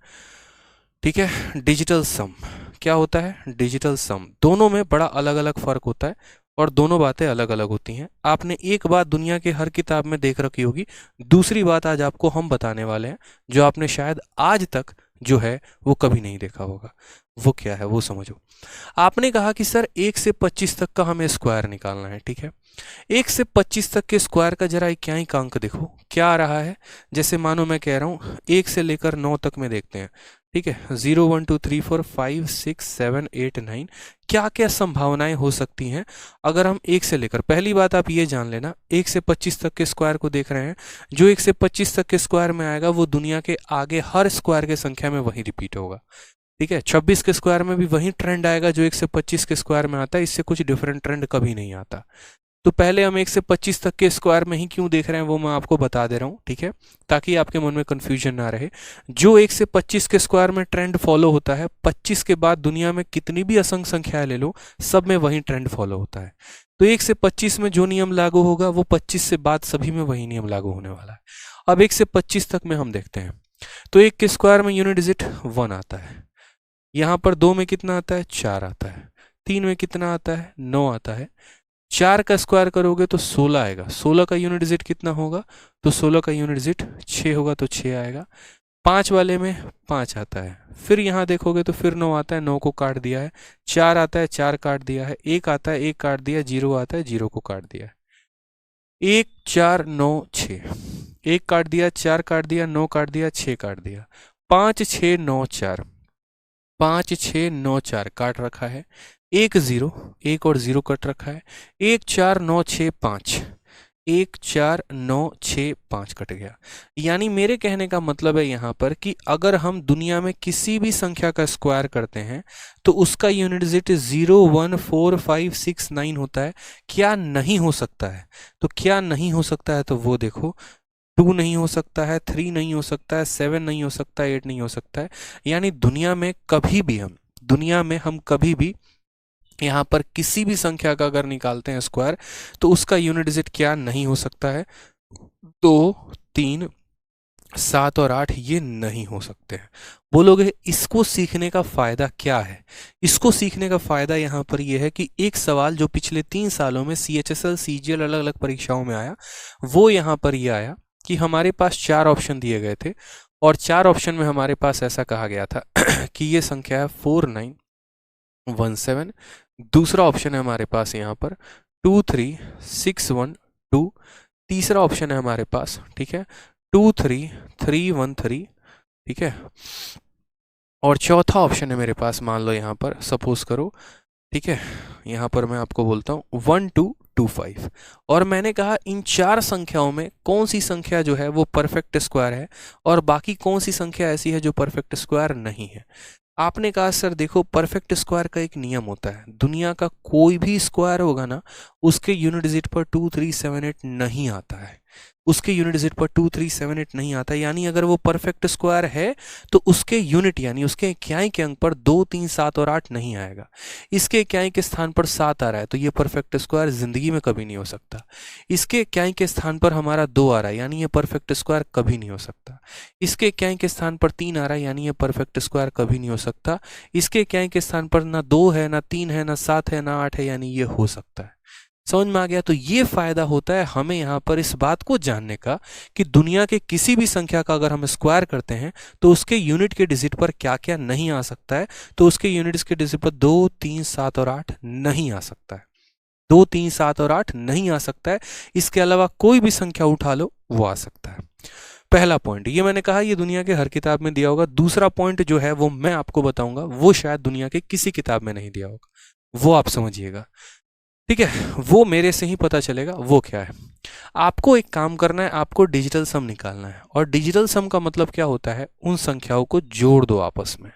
ठीक है, डिजिटल सम। क्या होता है? डिजिटल सम। दोनों में बड़ा अलग अलग फर्क होता है और दोनों बातें अलग अलग होती हैं। आपने एक बात दुनिया के हर किताब में देख रखी होगी, दूसरी बात आज आपको हम बताने वाले हैं जो आपने शायद आज तक जो है वो कभी नहीं देखा होगा। वो क्या है वो समझो। आपने कहा कि सर 1 से 25 तक का हमें स्क्वायर निकालना है, ठीक है। 1 से 25 तक के स्क्वायर का जरा इक्याई अंक देखो क्या आ रहा है। जैसे मानो मैं कह रहा हूँ 1 से लेकर 9 तक में देखते हैं, ठीक है। 0 1 2 3 4 5 6 7 8 9 क्या क्या संभावनाएं हो सकती हैं अगर हम 1 से लेकर, पहली बात आप ये जान लेना 1 से 25 तक के स्क्वायर को देख रहे हैं, जो 1 से 25 तक के स्क्वायर में आएगा वो दुनिया के आगे हर स्क्वायर के संख्या में वही रिपीट होगा, ठीक है। 26 के स्क्वायर में भी वही ट्रेंड आएगा जो 1 से 25 के स्क्वायर में आता है, इससे कुछ डिफरेंट ट्रेंड कभी नहीं आता। तो पहले हम 1 से 25 तक के स्क्वायर में ही क्यों देख रहे हैं वो मैं आपको बता दे रहा हूँ, ठीक है, ताकि आपके मन में कंफ्यूजन ना रहे। जो 1 से 25 के स्क्वायर में ट्रेंड फॉलो होता है, 25 के बाद दुनिया में कितनी भी असंख्य संख्याएं ले लो सब में वही ट्रेंड फॉलो होता है। तो 1 से 25 में जो नियम लागू होगा वो 25 से बाद सभी में वही नियम लागू होने वाला है। अब 1 से 25 तक में हम देखते हैं तो 1 के स्क्वायर में यूनिट डिजिट 1 आता है, यहाँ पर 2 में कितना आता है 4 आता है, 3 में कितना आता है 9 आता है, 4 का स्क्वायर करोगे तो 16 आएगा, 16 का यूनिट डिजिट कितना होगा तो 16 का यूनिट डिजिट 6 होगा तो 6 आएगा, 5 वाले में 5 आता है, फिर यहाँ देखोगे तो फिर 9 आता है, 9 को काट दिया है, 4 आता है 4 काट दिया है, 1 आता है 1 काट दिया, 0 आता है 0 को काट दिया है, 1 4 9 6, 1 काट दिया 4 काट दिया 9 काट दिया 6 काट दिया, 5 6 9 4, 5 6 9 4 काट रखा है, 1 0 1 और 0 कट रखा है, 1 4 9 6 5, 1 4 9 6 5 कट गया। यानी मेरे कहने का मतलब है यहाँ पर कि अगर हम दुनिया में किसी भी संख्या का स्क्वायर करते हैं तो उसका यूनिट डिजिट 0 1 4 5 6 9 होता है। क्या नहीं हो सकता है? तो क्या नहीं हो सकता है तो वो देखो, 2 नहीं हो सकता है, 3 नहीं हो सकता है, 7 नहीं हो सकता है, 8 नहीं हो सकता है। यानी दुनिया में कभी भी यहाँ पर किसी भी संख्या का अगर निकालते हैं स्क्वायर तो उसका यूनिट डिजिट क्या नहीं हो सकता है, 2 3 7 और 8 ये नहीं हो सकते हैं। बोलोगे इसको सीखने का फायदा क्या है? इसको सीखने का फायदा यहाँ पर यह है कि एक सवाल जो पिछले 3 सालों में CHSL CGL अलग अलग परीक्षाओं में आया वो यहाँ पर यह आया कि हमारे पास 4 ऑप्शन दिए गए थे और 4 ऑप्शन में हमारे पास ऐसा कहा गया था कि ये संख्या है 4917, दूसरा ऑप्शन है हमारे पास यहाँ पर 23612, तीसरा ऑप्शन है हमारे पास, ठीक है, 23313, ठीक है, और चौथा ऑप्शन है मेरे पास, मान लो यहाँ पर सपोज करो, ठीक है, यहाँ पर मैं आपको बोलता हूँ 1225। और मैंने कहा इन 4 संख्याओं में कौन सी संख्या जो है वो परफेक्ट स्क्वायर है और बाकी कौन सी संख्या ऐसी है जो परफेक्ट स्क्वायर नहीं है। आपने कहा सर देखो परफेक्ट स्क्वायर का एक नियम होता है, दुनिया का कोई भी स्क्वायर होगा ना उसके यूनिट डिजिट पर 2378 नहीं आता है, उसके यूनिट डिजिट पर 2378 नहीं आता। यानी अगर वो परफेक्ट स्क्वायर है तो उसके यूनिट यानी उसके इक्याई के अंक पर 2 3 7 और 8 नहीं आएगा। इसके इक्याई के स्थान पर 7 आ रहा है तो ये परफेक्ट स्क्वायर जिंदगी में कभी नहीं हो सकता। इसके इक्याई के स्थान पर हमारा 2 आ रहा है यानी ये परफेक्ट स्क्वायर कभी नहीं हो सकता। इसके इक्याई के स्थान पर 3 आ रहा है यानी ये परफेक्ट स्क्वायर कभी नहीं हो सकता। इसके इक्याई के स्थान पर ना 2 है ना 3 है ना 7 है ना 8 है यानी ये हो सकता है। समझ में आ गया? तो ये फायदा होता है हमें यहाँ पर इस बात को जानने का कि दुनिया के किसी भी संख्या का अगर हम स्क्वायर करते हैं तो उसके यूनिट के डिजिट पर क्या क्या नहीं आ सकता है। तो उसके यूनिट्स के डिजिट पर 2 3 7 और 8 नहीं आ सकता है, 2 3 7 और 8 नहीं आ सकता है। इसके अलावा कोई भी संख्या उठा लो वो आ सकता है। पहला पॉइंट ये मैंने कहा ये दुनिया के हर किताब में दिया होगा। दूसरा पॉइंट जो है वो मैं आपको बताऊंगा, वो शायद दुनिया के किसी किताब में नहीं दिया होगा, वो आप समझिएगा, ठीक है। वो मेरे से ही पता चलेगा। वो क्या है, आपको एक काम करना है, आपको डिजिटल सम निकालना है। और डिजिटल सम का मतलब क्या होता है, उन संख्याओं को जोड़ दो आपस में,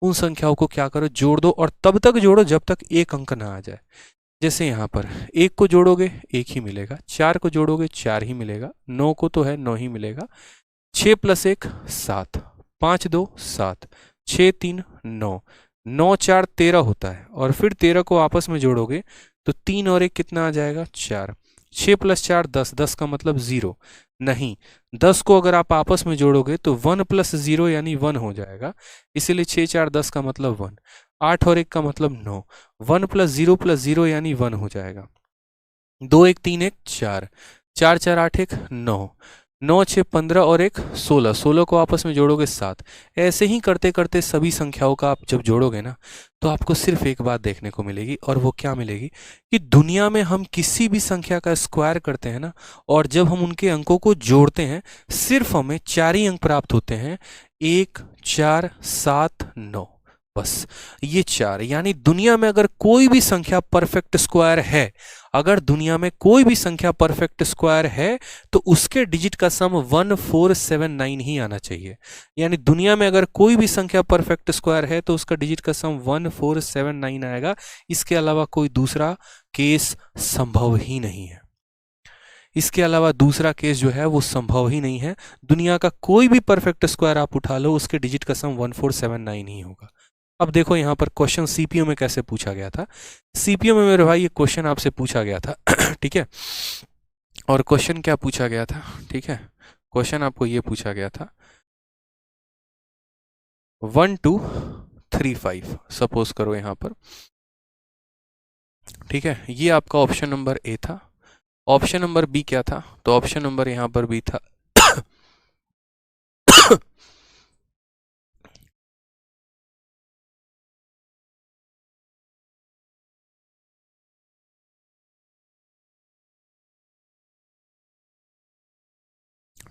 उन संख्याओं को क्या करो, जोड़ दो, और तब तक जोड़ो जब तक एक अंक ना आ जाए। जैसे यहाँ पर 1 को जोड़ोगे 1 ही मिलेगा, 4 को जोड़ोगे 4 ही मिलेगा, 9 को तो है 9 ही मिलेगा, 6 + 1 7, 5 2 7, 6 3 9, 9 4 13 होता है, और फिर 13 को आपस में जोड़ोगे तो 3 और 1 कितना आ जाएगा, 4, 6 + 4 10, 10 का मतलब 0 नहीं, 10 को अगर आप आपस में जोड़ोगे तो 1 + 0 यानी 1 हो जाएगा, इसीलिए 6 4 10 का मतलब 1, 8 और 1 का मतलब 9, 1 + 0 यानी 1 हो जाएगा, 2 1 3 1 4, 4 4 8 1 9, 9 6 15 और 1 16, 16 को आपस में जोड़ोगे 7। ऐसे ही करते करते सभी संख्याओं का आप जब जोड़ोगे ना, तो आपको सिर्फ एक बात देखने को मिलेगी, और वो क्या मिलेगी कि दुनिया में हम किसी भी संख्या का स्क्वायर करते हैं ना, और जब हम उनके अंकों को जोड़ते हैं सिर्फ हमें 4 ही अंक प्राप्त होते हैं, 1 4 7 9, बस ये 4। यानी दुनिया में अगर कोई भी संख्या परफेक्ट स्क्वायर है, अगर दुनिया में कोई भी संख्या परफेक्ट स्क्वायर है तो उसके डिजिट का सम 1479 ही आना चाहिए। यानी दुनिया में अगर कोई भी संख्या परफेक्ट स्क्वायर है तो उसका डिजिट का सम 1479 आएगा, इसके अलावा कोई दूसरा केस संभव ही नहीं है। इसके अलावा दूसरा केस जो है वो संभव ही नहीं है। दुनिया का कोई भी परफेक्ट स्क्वायर आप उठा लो, उसके डिजिट का सम 1479 ही होगा। अब देखो यहाँ पर क्वेश्चन सीपीयू में कैसे पूछा गया था। सीपीयू में मेरे भाई ये क्वेश्चन आपसे पूछा गया था ठीक है, और क्वेश्चन क्या पूछा गया था, ठीक है, क्वेश्चन आपको ये पूछा गया था 1 2 3 5 सपोज करो यहाँ पर, ठीक है। ये आपका ऑप्शन नंबर ए था। ऑप्शन नंबर बी क्या था, तो ऑप्शन नंबर यहाँ पर बी था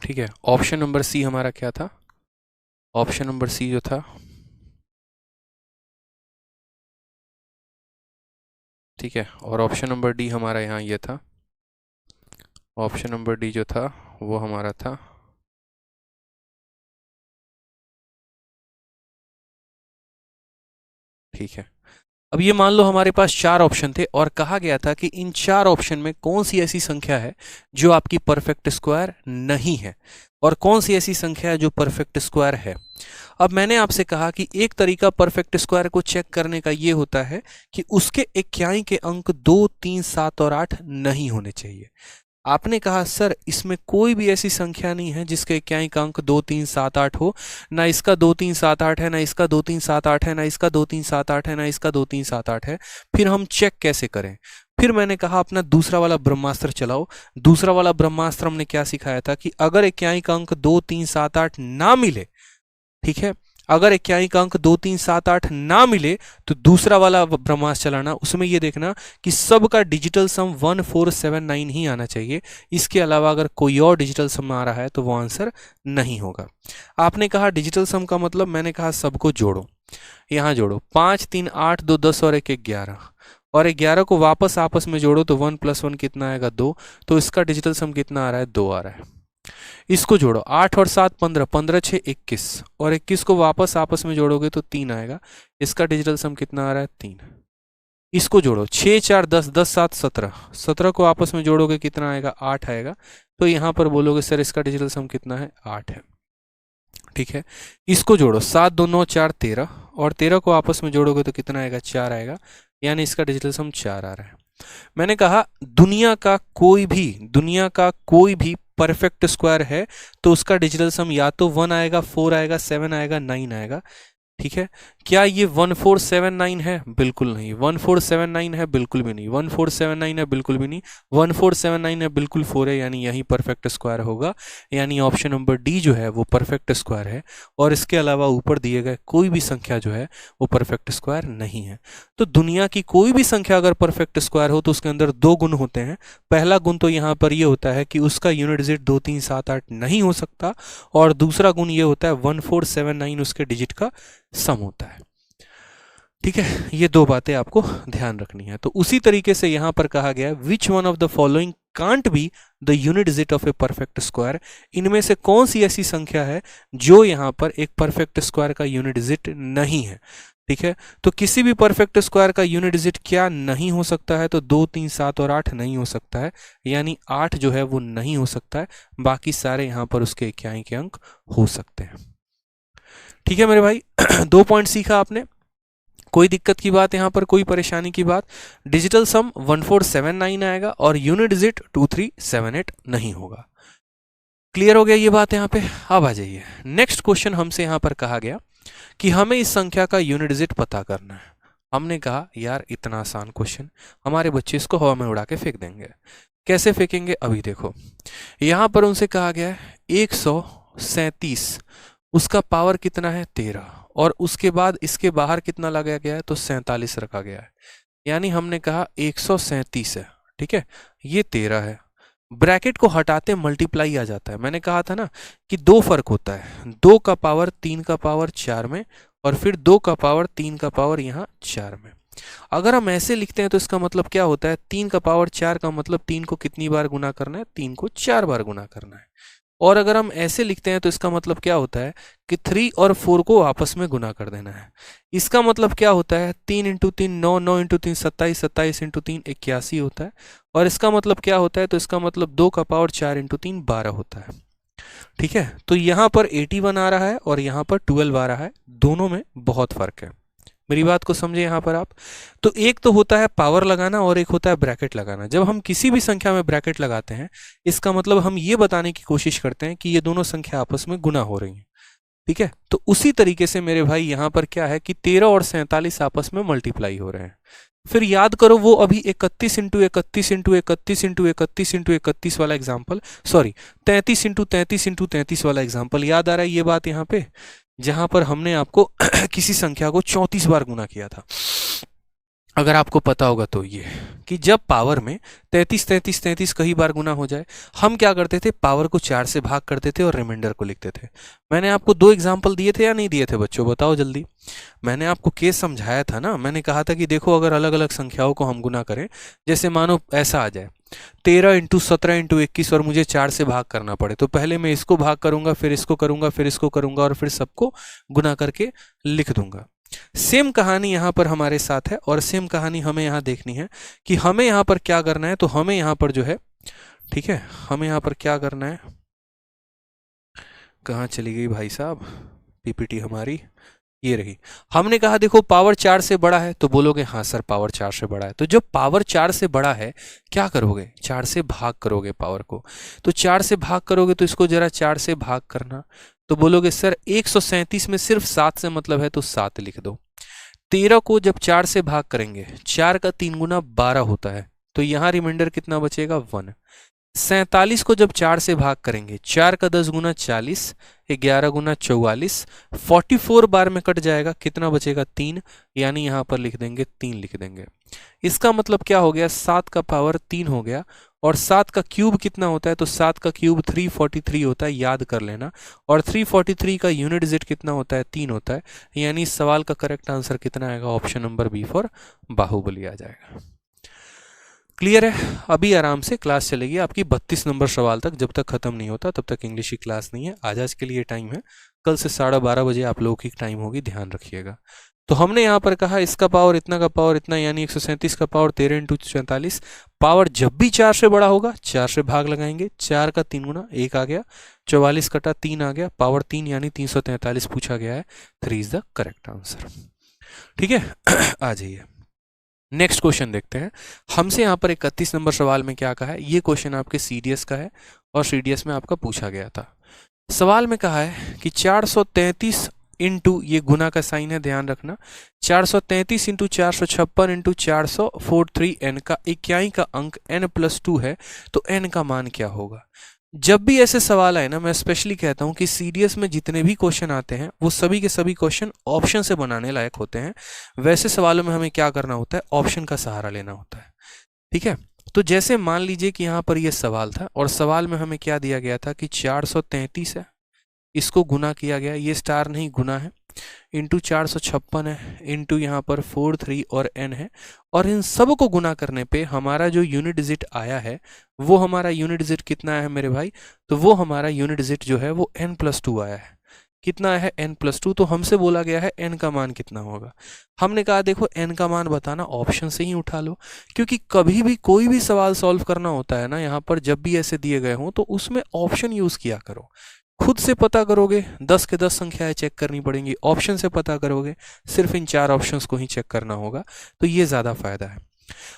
ठीक है। ऑप्शन नंबर सी हमारा क्या था, ऑप्शन नंबर सी जो था, ठीक है, और ऑप्शन नंबर डी हमारा यहाँ ये था, ऑप्शन नंबर डी जो था वो हमारा था ठीक है। अब ये मान लो हमारे पास 4 ऑप्शन थे और कहा गया था कि इन 4 ऑप्शन में कौन सी ऐसी संख्या है जो आपकी परफेक्ट स्क्वायर नहीं है और कौन सी ऐसी संख्या है जो परफेक्ट स्क्वायर है। अब मैंने आपसे कहा कि एक तरीका परफेक्ट स्क्वायर को चेक करने का ये होता है कि उसके इक्याई के अंक 2 3 7 और 8 नहीं होने चाहिए। आपने कहा सर इसमें कोई भी ऐसी संख्या नहीं है जिसके इक्याई का अंक 2 3 7 8 हो, ना इसका 2 3 7 8 है, ना इसका 2 3 7 8 है, ना इसका 2 3 7 8 है, ना इसका 2 3 7 8 है, फिर हम चेक कैसे करें। फिर मैंने कहा अपना दूसरा वाला ब्रह्मास्त्र चलाओ। दूसरा वाला ब्रह्मास्त्र हमने क्या सिखाया था कि अगर इक्याई का अंक 2 3 7 8 ना मिले, ठीक है, अगर इक्याई का अंक 2 3 7 8 ना मिले तो दूसरा वाला ब्रह्मास्त्र चलाना, उसमें ये देखना कि सबका डिजिटल सम 1479 ही आना चाहिए। इसके अलावा अगर कोई और डिजिटल सम आ रहा है तो वो आंसर नहीं होगा। आपने कहा डिजिटल सम का मतलब, मैंने कहा सबको जोड़ो, यहाँ जोड़ो 5 3 8 2 10 और 1 11, और 11 को वापस आपस में जोड़ो तो 1 + 1 कितना आएगा 2, तो इसका डिजिटल सम कितना आ रहा है 2 आ रहा है। इसको जोड़ो 8 और 7 15, 15 6 21, और 21 को वापस आपस में जोड़ोगे तो 3 आएगा, इसका डिजिटल सम कितना आ रहा है 3। इसको जोड़ो 6 4 10, 10 7 17, 17 को आपस में जोड़ोगे कितना आएगा 8 आएगा, तो यहाँ पर बोलोगे सर इसका डिजिटल सम कितना है 8 है, ठीक है। इसको जोड़ो 7 2 9 4 13, और 13 को आपस में जोड़ोगे तो कितना आएगा 4 आएगा, यानी इसका डिजिटल सम 4 आ रहा है। मैंने कहा दुनिया का कोई भी परफेक्ट स्क्वायर है तो उसका डिजिटल सम या तो 1 आएगा, 4 आएगा, 7 आएगा, 9 आएगा, ठीक है। क्या ये 1479 है? बिल्कुल नहीं। 1479 है? बिल्कुल भी नहीं। 1479 है? बिल्कुल भी नहीं। 1479 है? बिल्कुल 4 है, यानी यही परफेक्ट स्क्वायर होगा। यानी ऑप्शन नंबर डी जो है वो परफेक्ट स्क्वायर है, और इसके अलावा ऊपर दिए गए कोई भी संख्या जो है वो परफेक्ट स्क्वायर नहीं है। तो दुनिया की कोई भी संख्या अगर परफेक्ट स्क्वायर हो तो उसके अंदर 2 गुण होते हैं। पहला गुण तो यहाँ पर ये होता है कि उसका यूनिट डिजिट 2 3 7 8 नहीं हो सकता, और दूसरा गुण ये होता है 1479 उसके डिजिट का सम होता है, ठीक है। ये 2 बातें आपको ध्यान रखनी है। तो उसी तरीके से यहां पर कहा गया which one of the following can't be the unit digit of a perfect square. इनमें से कौन सी ऐसी संख्या है जो यहाँ पर एक परफेक्ट स्क्वायर का यूनिट डिजिट नहीं है। ठीक है, तो किसी भी परफेक्ट स्क्वायर का यूनिट डिजिट क्या नहीं हो सकता है, तो 2, 3, 7 और 8 नहीं हो सकता है, यानी 8 जो है वो नहीं हो सकता है, बाकी सारे यहाँ पर उसके इक्याई के अंक हो सकते हैं। ठीक है मेरे भाई, 2 पॉइंट सीखा आपने, कोई दिक्कत की बात यहाँ पर, कोई परेशानी की बात। डिजिटल सम 1479 आएगा और यूनिट डिजिट 2378 नहीं होगा। क्लियर हो गया ये बात यहाँ पे। अब आ जाइए नेक्स्ट क्वेश्चन, हमसे यहाँ पर कहा गया कि हमें इस संख्या का यूनिट डिजिट पता करना है। हमने कहा यार इतना आसान क्वेश्चन, हमारे बच्चे इसको हवा में उड़ा के फेंक देंगे। कैसे फेंकेंगे अभी देखो, यहाँ पर उनसे कहा गया है 137, उसका पावर कितना है 13, और उसके बाद इसके बाहर कितना लगाया गया है, तो 47 रखा गया है, यानी हमने कहा 137 है। ठीक है, ये 13 है, ब्रैकेट को हटाते मल्टीप्लाई आ जाता है। मैंने कहा था ना कि 2 फर्क होता है, 2 का पावर 3 का पावर 4 में, और फिर 2 का पावर 3 का पावर यहाँ 4 में। अगर हम ऐसे लिखते हैं तो इसका मतलब क्या होता है, 3 का पावर 4 का मतलब 3 को कितनी बार गुना करना है, 3 को 4 बार गुना करना है। और अगर हम ऐसे लिखते हैं तो इसका मतलब क्या होता है कि 3 और 4 को आपस में गुना कर देना है। इसका मतलब क्या होता है, 3 इंटू 3 9, 9 इंटू 3 27, 27 इंटू 3 81 होता है। और इसका मतलब क्या होता है, तो इसका मतलब 2 का पावर 4 इंटू 3 12 होता है। ठीक है, तो यहाँ पर 81 आ रहा है और यहाँ पर 12 आ रहा है, दोनों में बहुत फर्क है। मेरी बात को समझे यहाँ पर आप। तो एक तो होता है पावर लगाना और एक होता है ब्रैकेट लगाना। जब हम किसी भी संख्या में ब्रैकेट लगाते हैं, इसका मतलब हम ये बताने की कोशिश करते हैं कि ये दोनों संख्या आपस में गुना हो रही हैं। ठीक है, तो उसी तरीके से मेरे भाई यहाँ पर क्या है कि 13 और 47 आपस में मल्टीप्लाई हो रहे हैं। फिर याद करो वो अभी 31 इंटू 31 इंटू 31 इंटू 31 इंटू 31 वाला एग्जाम्पल, सॉरी 33 इंटू 33 इंटू 33 वाला एग्जाम्पल याद आ रहा है ये बात यहाँ पे, जहां पर हमने आपको किसी संख्या को 34 बार गुना किया था। अगर आपको पता होगा तो ये कि जब पावर में 33 33 33 कई बार गुना हो जाए, हम क्या करते थे, पावर को 4 से भाग करते थे और रिमाइंडर को लिखते थे। मैंने आपको 2 एग्जाम्पल दिए थे या नहीं दिए थे बच्चों, बताओ जल्दी। मैंने आपको केस समझाया था ना, मैंने कहा था कि देखो अगर अलग अलग संख्याओं को हम गुना करें, जैसे मानो ऐसा आ जाए 13 इंटू 17 इंटू 21 और मुझे 4 से भाग करना पड़े, तो पहले मैं इसको भाग करूंगा, फिर इसको करूंगा, फिर इसको करूंगा और फिर सबको गुना करके लिख दूंगा। सेम कहानी यहां पर हमारे साथ है और सेम कहानी हमें यहां देखनी है कि हमें यहां पर क्या करना है। तो हमें यहां पर जो है, ठीक है, हमें यहां पर क्या करना है, कहां चली गई भाई साहब पीपीटी हमारी, ये रही। हमने कहा देखो पावर 4 से बड़ा है, तो बोलोगे हाँ सर पावर 4 से बड़ा है। तो जब पावर 4 से बड़ा है क्या करोगे, 4 से भाग करोगे पावर को। तो 4 से भाग करोगे तो इसको जरा 4 से भाग करना, तो बोलोगे सर 137 में सिर्फ 7 से मतलब है, तो 7 लिख दो। 13 को जब 4 से भाग करेंगे, 4 का 3 गुना 12 होता है, तो यहां रिमाइंडर कितना बचेगा 1। 47 को जब 4 से भाग करेंगे, 4 का 10 गुना 40, 11 गुना 44, 44 बार में कट जाएगा, कितना बचेगा 3, यानी यहां पर लिख देंगे 3 लिख देंगे। इसका मतलब क्या हो गया, 7 का पावर 3 हो गया। और 7 का क्यूब कितना होता है, तो 7 का क्यूब 343 होता है, याद कर लेना। और 343 का यूनिट डिजिट कितना होता है, 3 होता है, यानी इस सवाल का करेक्ट आंसर कितना आएगा, option number B for Baahubali आ जाएगा। क्लियर है। अभी आराम से क्लास चलेगी आपकी 32 नंबर सवाल तक, जब तक खत्म नहीं होता तब तक इंग्लिश की क्लास नहीं है। आज के लिए टाइम है, कल से 12:30 बजे आप लोगों की टाइम होगी, ध्यान रखिएगा। तो हमने यहाँ पर कहा इसका पावर इतना का पावर इतना, यानी 137 का पावर 13 इंटू 44। पावर जब भी 4 से बड़ा होगा 4 से भाग लगाएंगे, 4 का 3 गुना 1 आ गया, 44 कटा 3 आ गया, पावर 3 यानी 343 पूछा गया है। 3 इज द करेक्ट आंसर। ठीक है, आ जाइए नेक्स्ट क्वेश्चन देखते हैं। हमसे यहाँ पर 31 नंबर सवाल में क्या कहा है, ये क्वेश्चन आपके सीडीएस का है और सीडीएस में आपका पूछा गया था। सवाल में कहा है कि 433 इंटू, ये गुना का साइन है ध्यान रखना, 433 इंटू 456 इंटू 443 एन का इक्याई का अंक n+2 है, तो n का मान क्या होगा। जब भी ऐसे सवाल आए ना, मैं स्पेशली कहता हूं कि सीडीएस में जितने भी क्वेश्चन आते हैं वो सभी के सभी क्वेश्चन ऑप्शन से बनाने लायक होते हैं। वैसे सवालों में हमें क्या करना होता है, ऑप्शन का सहारा लेना होता है। ठीक है, तो जैसे मान लीजिए कि यहाँ पर ये सवाल था और सवाल में हमें क्या दिया गया था कि 433 है, इसको गुना किया गया, ये स्टार नहीं गुना है, इंटू 456 है, इंटू यहाँ पर 4 3 और n है, और इन सब को गुना करने पे हमारा जो यूनिट डिजिट आया है वो हमारा यूनिट डिजिट कितना है मेरे भाई, तो वो हमारा यूनिट डिजिट जो है वो n+2 आया है। कितना है n+2, तो हमसे बोला गया है n का मान कितना होगा। हमने कहा देखो n का मान बताना ऑप्शन से ही उठा लो, क्योंकि कभी भी कोई भी सवाल सॉल्व करना होता है ना यहाँ पर, जब भी ऐसे दिए गए हों तो उसमें ऑप्शन यूज किया करो। खुद से पता करोगे 10 के 10 संख्याएं चेक करनी पड़ेंगी, ऑप्शन से पता करोगे सिर्फ इन 4 ऑप्शंस को ही चेक करना होगा, तो ये ज़्यादा फायदा है।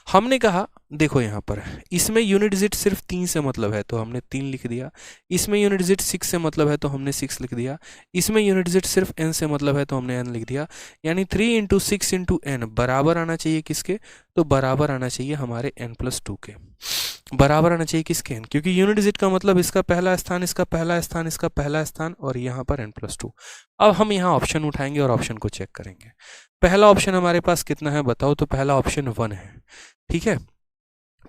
हमने कहा देखो यहाँ पर इसमें यूनिट डिजिट सिर्फ 3 से मतलब है तो हमने 3 लिख दिया, इसमें यूनिट डिजिट 6 से मतलब है तो हमने 6 लिख दिया, इसमें यूनिट डिजिट सिर्फ n से मतलब है तो हमने n लिख दिया। यानी 3 इंटू 6 इंटू n बराबर आना चाहिए किसके, तो बराबर आना चाहिए हमारे n+2 के। बराबर आना चाहिए किसके, n, क्योंकि यूनिट डिजिट का मतलब इसका पहला स्थान, इसका पहला स्थान, इसका पहला स्थान, और यहाँ पर n+2। अब हम यहाँ ऑप्शन उठाएंगे और ऑप्शन को चेक करेंगे। पहला ऑप्शन हमारे पास कितना है बताओ, तो पहला ऑप्शन 1 है। ठीक है,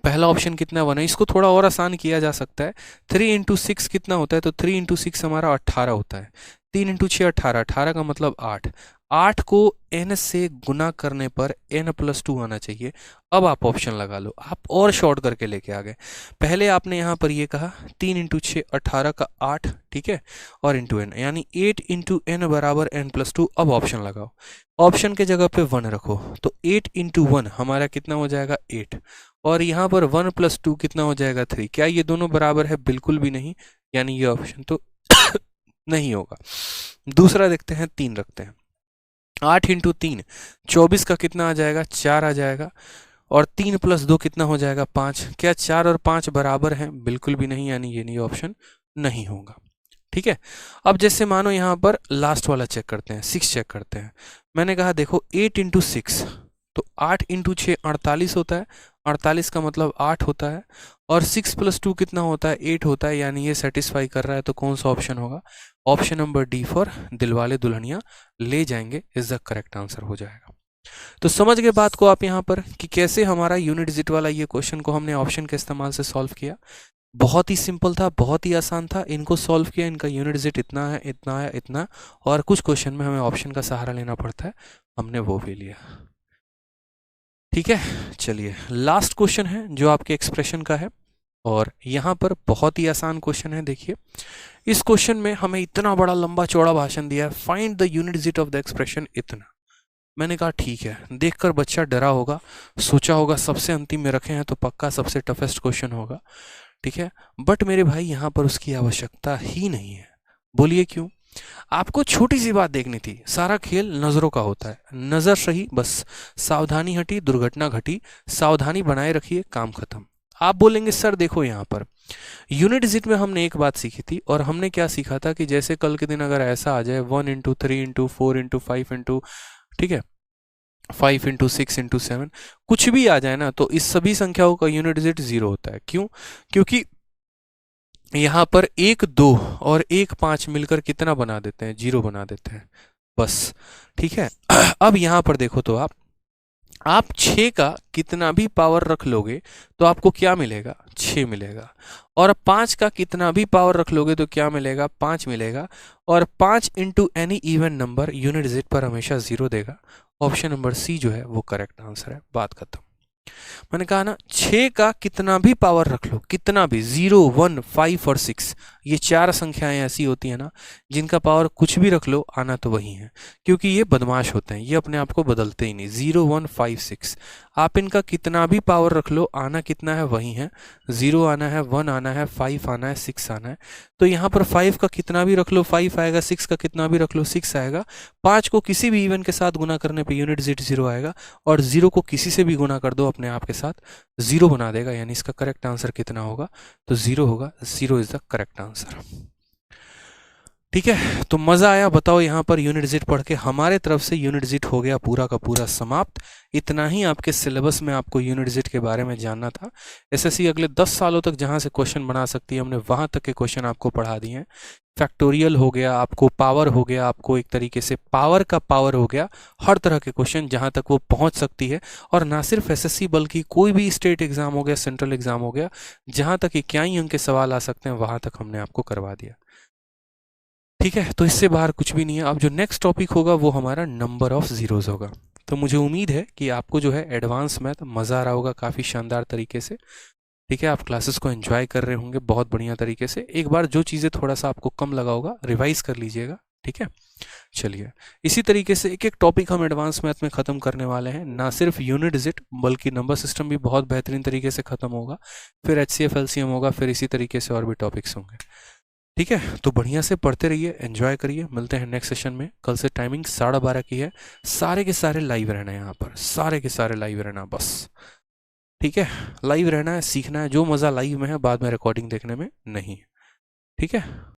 पहला ऑप्शन कितना 1 है। इसको थोड़ा और आसान किया जा सकता है। 3 इंटू 6 कितना होता है, तो 3 इंटू 6 हमारा 18 होता है। 3 इंटू 6 18, 18 का मतलब 8। 8 को n से गुना करने पर n+2 आना चाहिए। अब आप ऑप्शन लगा लो, आप और शॉर्ट करके लेके आ गए। पहले आपने यहाँ पर ये कहा 3 इंटू 6 18 का 8, ठीक है, और इंटू n, यानी 8 इंटू n बराबर n+2। अब ऑप्शन लगाओ, ऑप्शन के जगह पे 1 रखो, तो 8 इंटू 1 हमारा कितना हो जाएगा 8, और यहाँ पर 1+2 कितना हो जाएगा 3। क्या ये दोनों बराबर है, बिल्कुल भी नहीं, यानी ये ऑप्शन तो नहीं होगा। दूसरा देखते हैं, 3 रखते हैं। 8 इंटू 3 24 का कितना आ जाएगा 4 आ जाएगा, और 3 + 2 कितना हो जाएगा 5। क्या 4 और 5 बराबर हैं, बिल्कुल भी नहीं, यानी ये नहीं ऑप्शन नहीं होगा। ठीक है, अब जैसे मानो यहाँ पर लास्ट वाला चेक करते हैं, 6 चेक करते हैं। मैंने कहा देखो 8 इंटू 6, तो 8 इंटू 6 48 होता है, 48 का मतलब 8 होता है, और 6 + 2 कितना होता है 8 होता है, यानी ये सेटिस्फाई कर रहा है। तो कौन सा ऑप्शन होगा, option number D for Dilwale Dulhania ले जाएंगे इज द करेक्ट आंसर हो जाएगा। तो समझ गए बात को आप यहाँ पर कि कैसे हमारा यूनिट डिजिट वाला ये क्वेश्चन को हमने ऑप्शन के इस्तेमाल से सॉल्व किया। बहुत ही सिंपल था, बहुत ही आसान था। इनको सॉल्व किया, इनका यूनिट डिजिट इतना है, इतना है, इतना, और कुछ क्वेश्चन में हमें ऑप्शन का सहारा लेना पड़ता है, हमने वो भी लिया। ठीक है, चलिए लास्ट क्वेश्चन है जो आपके एक्सप्रेशन का है, और यहाँ पर बहुत ही आसान क्वेश्चन है। देखिए इस क्वेश्चन में हमें इतना बड़ा लंबा चौड़ा भाषण दिया है, find the unit digit of the expression इतना। मैंने कहा ठीक है, देखकर बच्चा डरा होगा, सोचा होगा सबसे अंतिम में रखे हैं तो पक्का सबसे टफेस्ट क्वेश्चन होगा। ठीक है, बट मेरे भाई यहाँ पर उसकी आवश्यकता ही नहीं है। बोलिए क्यों? आपको छोटी सी बात देखनी थी, सारा खेल नजरों का होता है, नजर सही बस, सावधानी हटी दुर्घटना घटी, सावधानी बनाए रखिए काम खत्म। आप बोलेंगे सर देखो यहाँ पर यूनिट डिजिट में हमने एक बात सीखी थी, और हमने क्या सीखा था कि जैसे कल के दिन अगर ऐसा आ जाए 1 इंटू 3 इंटू 4 इंटू 5 इंटू, ठीक है, 5 इंटू 6 इंटू 7, कुछ भी आ जाए ना, तो इस सभी संख्याओं का यूनिट डिजिट 0 होता है। क्यों? क्योंकि यहाँ पर 1 2 और 1 5 मिलकर कितना बना देते हैं, 0 बना देते हैं बस। ठीक है, अब यहाँ पर देखो तो आप 6 का कितना भी पावर रख लोगे तो आपको क्या मिलेगा, 6 मिलेगा, और 5 का कितना भी पावर रख लोगे तो क्या मिलेगा, 5 मिलेगा, और 5 into any even number unit digit पर हमेशा 0 देगा। ऑप्शन नंबर सी जो है वो करेक्ट आंसर है, बात खत्म। मैंने कहा ना 6 का कितना भी पावर रख लो, कितना भी, 0 1 5 और 6, ये 4 संख्याएं ऐसी होती हैं ना जिनका पावर कुछ भी रख लो आना तो वही है, क्योंकि ये बदमाश होते हैं, ये अपने आप को बदलते ही नहीं। 0 1 5 6, आप इनका कितना भी पावर रख लो आना कितना है वही है, 0 आना है, 1 आना है, 5 आना है, 6 आना है। तो यहाँ पर 5 का कितना भी रख लो 5 आएगा, 6 का कितना भी रख लो 6 आएगा, 5 को किसी भी इवन के साथ गुना करने पे यूनिट डिजिट 0 आएगा, और 0 को किसी से भी गुना कर दो अपने आप के साथ 0 बना देगा। यानी इसका करेक्ट आंसर कितना होगा, तो 0 होगा। 0 इज द करेक्ट आंसर। ठीक है, तो मजा आया बताओ यहाँ पर यूनिट डिजिट पढ़ के? हमारे तरफ से यूनिट डिजिट हो गया पूरा का पूरा समाप्त। इतना ही आपके सिलेबस में आपको यूनिट डिजिट के बारे में जानना था। एसएससी अगले 10 सालों तक जहाँ से क्वेश्चन बना सकती है, हमने वहाँ तक के क्वेश्चन आपको पढ़ा दिए हैं। फैक्टोरियल हो गया, आपको पावर हो गया, आपको एक तरीके से पावर का पावर हो गया, हर तरह के क्वेश्चन जहाँ तक वो पहुँच सकती है। और ना सिर्फ एसएससी बल्कि कोई भी स्टेट एग्जाम हो गया, सेंट्रल एग्जाम हो गया, जहाँ तक 21 अंक के सवाल आ सकते हैं वहाँ तक हमने आपको करवा दिया। ठीक है, तो इससे बाहर कुछ भी नहीं है। अब जो नेक्स्ट टॉपिक होगा वो हमारा नंबर ऑफ ज़ीरोज़ होगा। तो मुझे उम्मीद है कि आपको जो है एडवांस मैथ मज़ा आ रहा होगा काफ़ी शानदार तरीके से। ठीक है, आप क्लासेस को एंजॉय कर रहे होंगे बहुत बढ़िया तरीके से। एक बार जो चीज़ें थोड़ा सा आपको कम लगा होगा रिवाइज कर लीजिएगा। ठीक है, चलिए इसी तरीके से एक एक टॉपिक हम एडवांस मैथ में ख़त्म करने वाले हैं। ना सिर्फ यूनिट डिजिट बल्कि नंबर सिस्टम भी बहुत बेहतरीन तरीके से ख़त्म होगा। फिर HCF LCM होगा, फिर इसी तरीके से और भी टॉपिक्स होंगे। ठीक है, तो बढ़िया से पढ़ते रहिए, एंजॉय करिए। मिलते हैं नेक्स्ट सेशन में। कल से टाइमिंग 12:30 की है। सारे के सारे लाइव रहना है यहाँ पर, सारे के सारे लाइव रहना बस। ठीक है, लाइव रहना है, सीखना है। जो मज़ा लाइव में है बाद में रिकॉर्डिंग देखने में नहीं है। ठीक है।